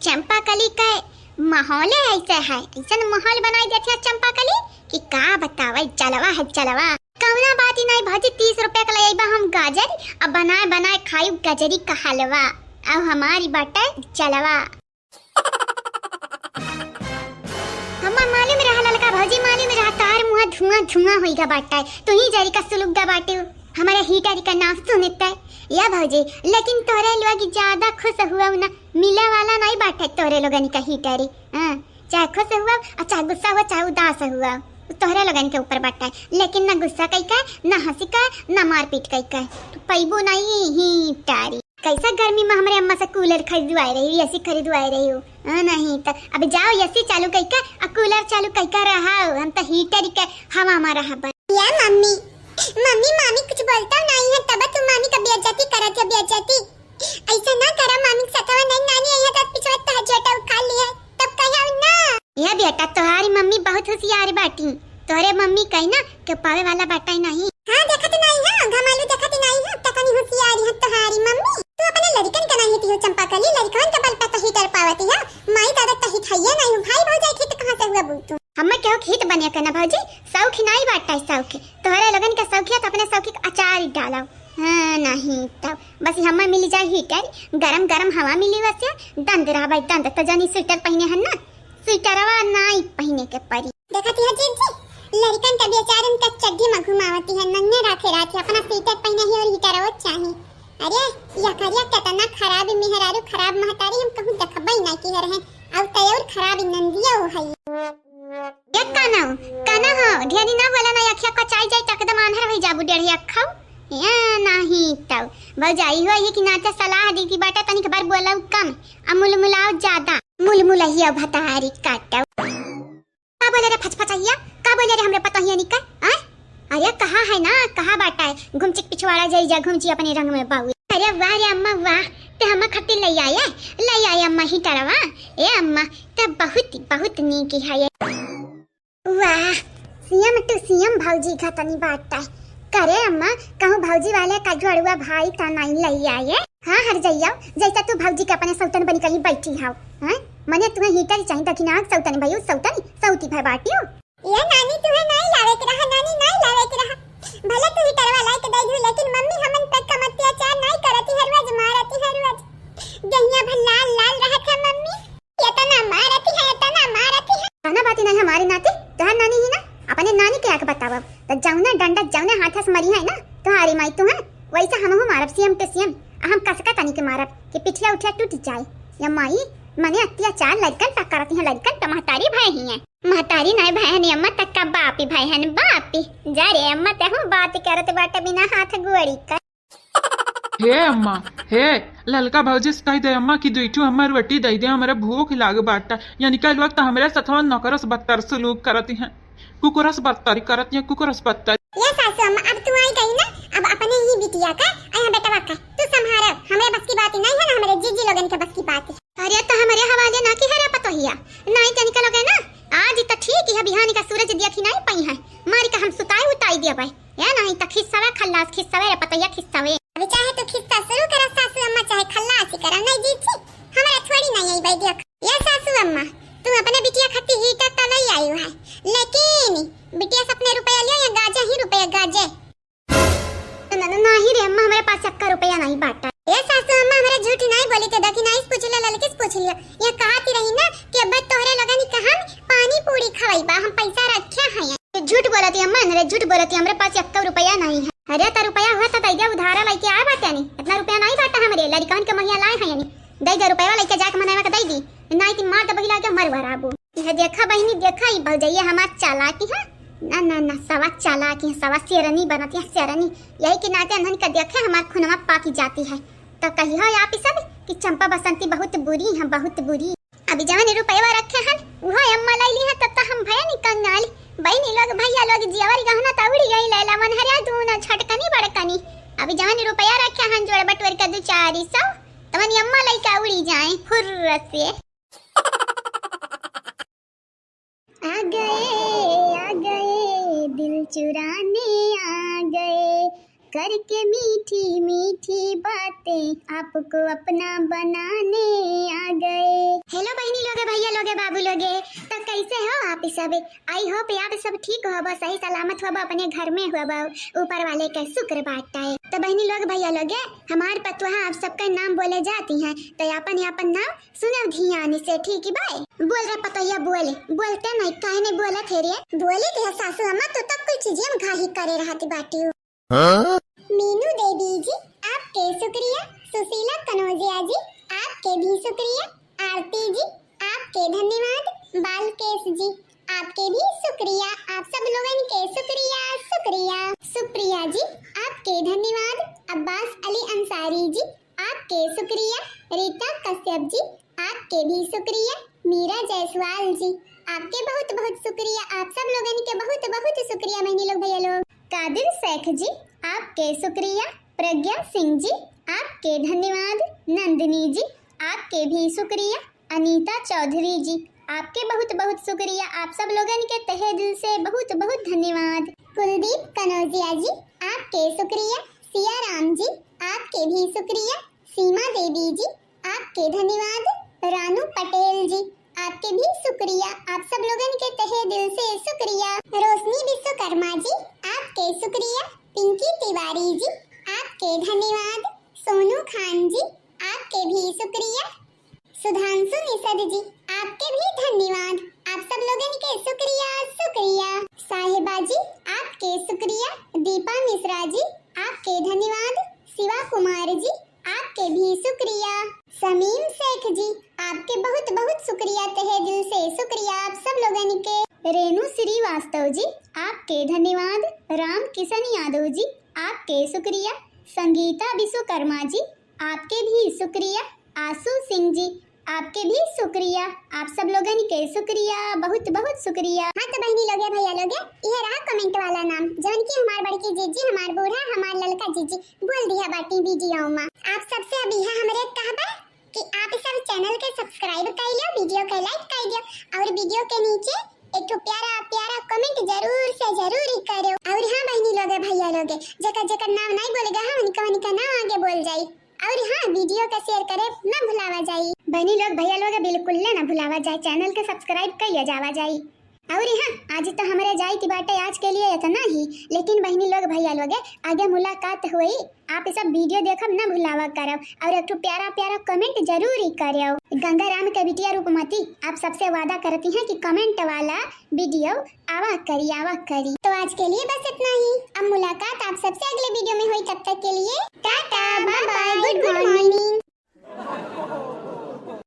चंपा कली का माहौल ऐसा है ऐसा माहौल बनाई देते चंपा कली कि का बतावे चलवा है चलवा कौना बात ही नहीं भौजी 30 रुपया का ले हम गाजर अब बनाए खाई गजरी का हलवा अब हमारी बाटे चलवा। हमार मालूम रहा ललका भौजी मालूम रहा तार मुँह धुआं होइगा बाटा तू ही जरी का सुलुगा बाटे हमारे हीटर का नाम सुनता है या भौजी लेकिन तोरे लोग ज्यादा खुश हुआ ना मिला वाला नहीं बाटे तोरे लोगन का हीटर हां चाहे खुश हुआ और चाहे गुस्सा हुआ चाहे उदास हुआ तोहरे लगन के ऊपर बाटा है लेकिन ना गुस्सा कई का ना हंसी का ना मारपीट कई का पैबो नहीं हीटारी कैसा गर्मी में हमारे अम्मा से कूलर खरीदवाई रही ऐसी खरीदवाई रही हो नहीं तो अब जाओ ऐसी चालू कई का और कूलर चालू कई का रहा हम तो हीटर का हवा हमारा हवा या मम्मी मम्मी मामी कुछ बोलता नहीं है तब तुम मामी का बेइज्जती करत है बेइज्जती ऐसा ना करा मामी सतावा नहीं नानी यहां तक पिछवा तहजटा उठा लिया तब कहा ना ये बेटा तुम्हारी मम्मी बहुत होशियार बाटी तोरे मम्मी कही ना के पावे वाला बाटा ही नहीं। हां देखत नहीं है घमालू देखत नहीं है तकनी होशियार है तुम्हारी मम्मी तू अपने लड़कन का नहीं थी चंपा कली लड़कन का बल पे तो हीटर पावती है माई दादा तो हित है नहीं भाई भौजाई खेत कहां से हुआ बोल तू हमें क्या खेत बनिया करना भौजी शौक नहीं बाटा है शौक तोहरे लगन का शौक है तो अपने शौक का अचार डालो हाँ नहीं तब बस हमें मिल जाए हीटर गरम गरम हवा मिली वैसे दंद रहा भाई दंद तो जानी स्वेटर पहने है ना स्वेटरवा नहीं पहने के परी देखती है जीजी लड़कन का बेचारन का चड्डी में घुमावती है नन्हे राखे अपना स्वेटर पहने है और हीटर वो चाहिए। अरे या करिया कितना खराब मेहरारू खराब महतारी हम कहूं देखबई नहीं की रहे अब तयोर खराब नंदिया हो है ये काना हो ढेरी ना बोला ना अखिया का चाय जाय तकदम आंधर होई जाबू डेढ़िया खाओ या नहीं तब बजाई हो ये कि नाता सलाह दी की बाटा तनिक बार बोलाऊ कम अमुल मुलाओ ज्यादा मुलमुलहिया भतारी काटा का बोले रे फचफचैया का बोले रे हमरे पता ही नहीं का अरे कहा है ना कहा बाटा है घुमचिक पिछवाड़ा जाई जा घुमची अपने रंग में बाऊ अरे वाह रे अम्मा वाह ते हम खट्टी ले आए अम्मा ही तरवा ए अम्मा ते बहुत नीक है वाह सीएम भौजी का तनी बाटा करे अम्मा कहूँ भौजी वाले का जोड़ुआ भाई ता नहीं ले आए हाँ हर जाइयो जैसा तू भौजी के अपने सौतन बनी कहीं बैठी हाउ हैं मने तुम्हें हीटर चाहिए दखिना सौतन भाई सौतन सौती भाई बाटियो ये नानी तुम्हें नहीं लावे के रहा नानी नहीं लावे के रहा भले तू हीटर वाला के दे दू लेकिन मम्मी हमन पर कम अत्याचार नहीं करती हर रोज मारती हर रोज गैया भल लाल रहत है मम्मी ये तना मारती है कहना बात नहीं हमारी नाती तोहर नानी ही ना अपने नानी के आके बताव तो जाऊना डंडा जाऊना हाथ से मरी है ना तुम्हारी माई तू है वैसा हम मारब सीएम टू सीएम हम कसका तनी के मारब कि पिछला उठिया टूट जाए या माई मने अत्याचार लड़कन तक करती है लड़कन तो महतारी भाई ही है महतारी नहीं भाई नहीं अम्मा तक का बापी भाई है बापी जा रे अम्मा ते हम बात करत बाटे बिना हाथ गुड़ी का हे अम्मा हे ललका भौजी से कह दे अम्मा की दुईठू हमार रोटी दे दे हमारा भूख लाग बाटा यानी कल वक्त हमारे सथवा नौकरस बदतर सलूक करती हैं कुकुरस बदतरी करती हैं कुकुरस बदतरी ये सासू अम्मा अब तू आई गई ना अब अपने ही बिटिया का आया बेटा वाका तू संभाल हमारे बस की बात नहीं है ना हमारे जीजी लोगन के बस की बात है अरे तो हमारे हवाले ना की हरे पतो हिया नहीं तो निकलोगे ना आज तो ठीक है बिहानी का सूरज देखी नहीं पई है मारी का हम सुताई उताई दिया भाई या नहीं तो खिस्सावे खल्लास खिस्सावे पतैया खिस्सावे अभी चाहे तो खिस्सा शुरू करा सासू अम्मा चाहे खल्लास ही करा नहीं जीजी हमारा थोड़ी नहीं आई भाई देख या सासू अम्मा तू अपने बिटिया खट्टी हीटर तो नहीं आई है लेकिन बिटिया से अपने रुपया लिया या गाजे ही रुपया गाजे नहीं रे अम्मा हमारे पास 1 रुपया नहीं बाटा ये सासू अम्मा हमारे झूठ नहीं बोली तो दखी नहीं पूछ ले ललकिस पूछ लिया ये कहती रही ना कि अब तोहरे लगनी कहां पानी पूरी खवाई बा हम पैसा रखे हैं झूठ बोलती अम्मा ने झूठ बोलती हमारे पास 1 रुपया नहीं है अरे तो रुपया हुआ तो दैया उधारा लेके आए बाटे नहीं इतना रुपया नहीं बाटा हमारे लड़कन के महिया लाए हैं यानी दे रुपया लेके जाके मनावा के दे दी नहीं कि मार दबगी लाके मरवा राबू ये देखा बहनी देखा ही भौजैया हमार चालाकी है ना सवा चालाकी है सवा शेरनी बनती है शेरनी यही के नाते अनहन का देखे हमार खुनवा पाकी जाती है तो कही हो आप सब कि चंपा बसंती बहुत बुरी है बहुत बुरी अभी जवन रुपया रखे हन वो अम्मा लैली है तब हम भया निकल नाल बहनी लोग भैया लोग जियावर गहना तवड़ी गई लैला मन हरिया दूना छटकनी बड़कनी अभी जवन रुपया रखे हन जोड़ बटवर का 2-400 तवन अम्मा लइका उड़ी जाए फुर्र से आ गए दिल चुराने आ गए करके मीठी मीठी बातें आपको अपना बनाने आ गए। हेलो बहनी लोगे भैया लोगे बाबू लोगे तो कैसे हो आप सब? आई होप आप सब ठीक हो बस सही सलामत हो अपने घर में हो ऊपर वाले का शुक्र बांटता है। तो बहनी लोग भैया लोगे हमारे पतुहा आप सबका नाम बोले जाती हैं तो अपन नाम सुनो ध्यान से ठीक है भाई? बोल रहे पतैया बोलते नहीं काहे नहीं बोले थे रे? बोले थे सासू अम्मा तो तब कोई चीजें हम घाही करे रहती बाटी। मीनू देवी जी आपके शुक्रिया, सुशीला कनौजिया जी आपके भी शुक्रिया, आरती जी आपके धन्यवाद, बालकेश जी आपके भी शुक्रिया, आप सब लोगों के शुक्रिया शुक्रिया, सुप्रिया जी आपके धन्यवाद, अब्बास अली अंसारी जी आपके शुक्रिया, रीता कश्यप जी आपके भी शुक्रिया, मीरा जायसवाल जी आपके बहुत बहुत शुक्रिया, आप सब लोगों के बहुत बहुत शुक्रिया बहनी लोग भैया लोग। कादिर शेख जी आपके शुक्रिया, प्रज्ञा सिंह जी आपके धन्यवाद, नंदिनी जी आपके भी शुक्रिया, अनीता चौधरी जी आपके बहुत बहुत शुक्रिया, आप सब लोगों के तहे दिल से बहुत बहुत धन्यवाद, कुलदीप कनौजिया जी आपके शुक्रिया, सिया राम जी आपके भी शुक्रिया, सीमा देवी जी आपके धन्यवाद, रानू पटेल जी आपके भी शुक्रिया, आप सब लोगों के तहे दिल से शुक्रिया, रोशनी विश्वकर्मा जी आपके शुक्रिया, पिंकी तिवारी जी आपके धन्यवाद, सोनू खान जी आपके भी शुक्रिया, सुधांशु निषद जी आपके भी धन्यवाद, आप सब लोगों के शुक्रिया शुक्रिया, साहिबा जी आपके शुक्रिया, दीपा मिश्रा जी आपके धन्यवाद, शिवा कुमार जी आपके भी शुक्रिया, समीम शेख जी आपके बहुत बहुत शुक्रिया तहे दिल से शुक्रिया, आप सब लोगों के, रेणु श्रीवास्तव जी आपके धन्यवाद, राम किशन यादव जी आपके शुक्रिया, संगीता विश्वकर्मा जी आपके भी शुक्रिया, आशु सिंह जी आपके भी शुक्रिया, आप सब लोगों के शुक्रिया बहुत बहुत शुक्रिया। हाँ तो बहनी लोगे भैया लोगे ये रहा कमेंट वाला नाम जौन की हमार बड़की जीजी हमार बूढ़ा हमार ललका जीजी बोल दिया बाटी वीडियो में। आप सबसे अभी है हमरे कहबा कि आप सब चैनल के सब्सक्राइब कर लियो, वीडियो के लाइक कर दियो और वीडियो के नीचे एक तो प्यारा प्यारा कमेंट जरूर से जरूर ही करो। और हाँ बहनी लोगे भैया लोगे जकर नाम नहीं बोलेगा हम उनका नाम आगे बोल जाए। और हाँ वीडियो का शेयर करे ना भुलावा जाए बहनी लोग भैया लोग बिल्कुल ना भुलावा जाए, चैनल के सब्सक्राइब कर जावा जाए। और हाँ आज तो हमारे जाई की बातें आज के लिए इतना ही, लेकिन बहनी लोग भैया लोग आगे मुलाकात हुई, आप सब वीडियो देखब ना भुलावा करब और एक प्यारा प्यारा कमेंट जरूर ही करो। गंगाराम के बिटिया रूपमती आप सबसे वादा करती हैं कि कमेंट वाला वीडियो आवा करी। तो आज के लिए बस इतना ही, अब मुलाकात आप सबसे अगले वीडियो में हुई, तब तक के लिए टाटा बाय बाय गुड मॉर्निंग।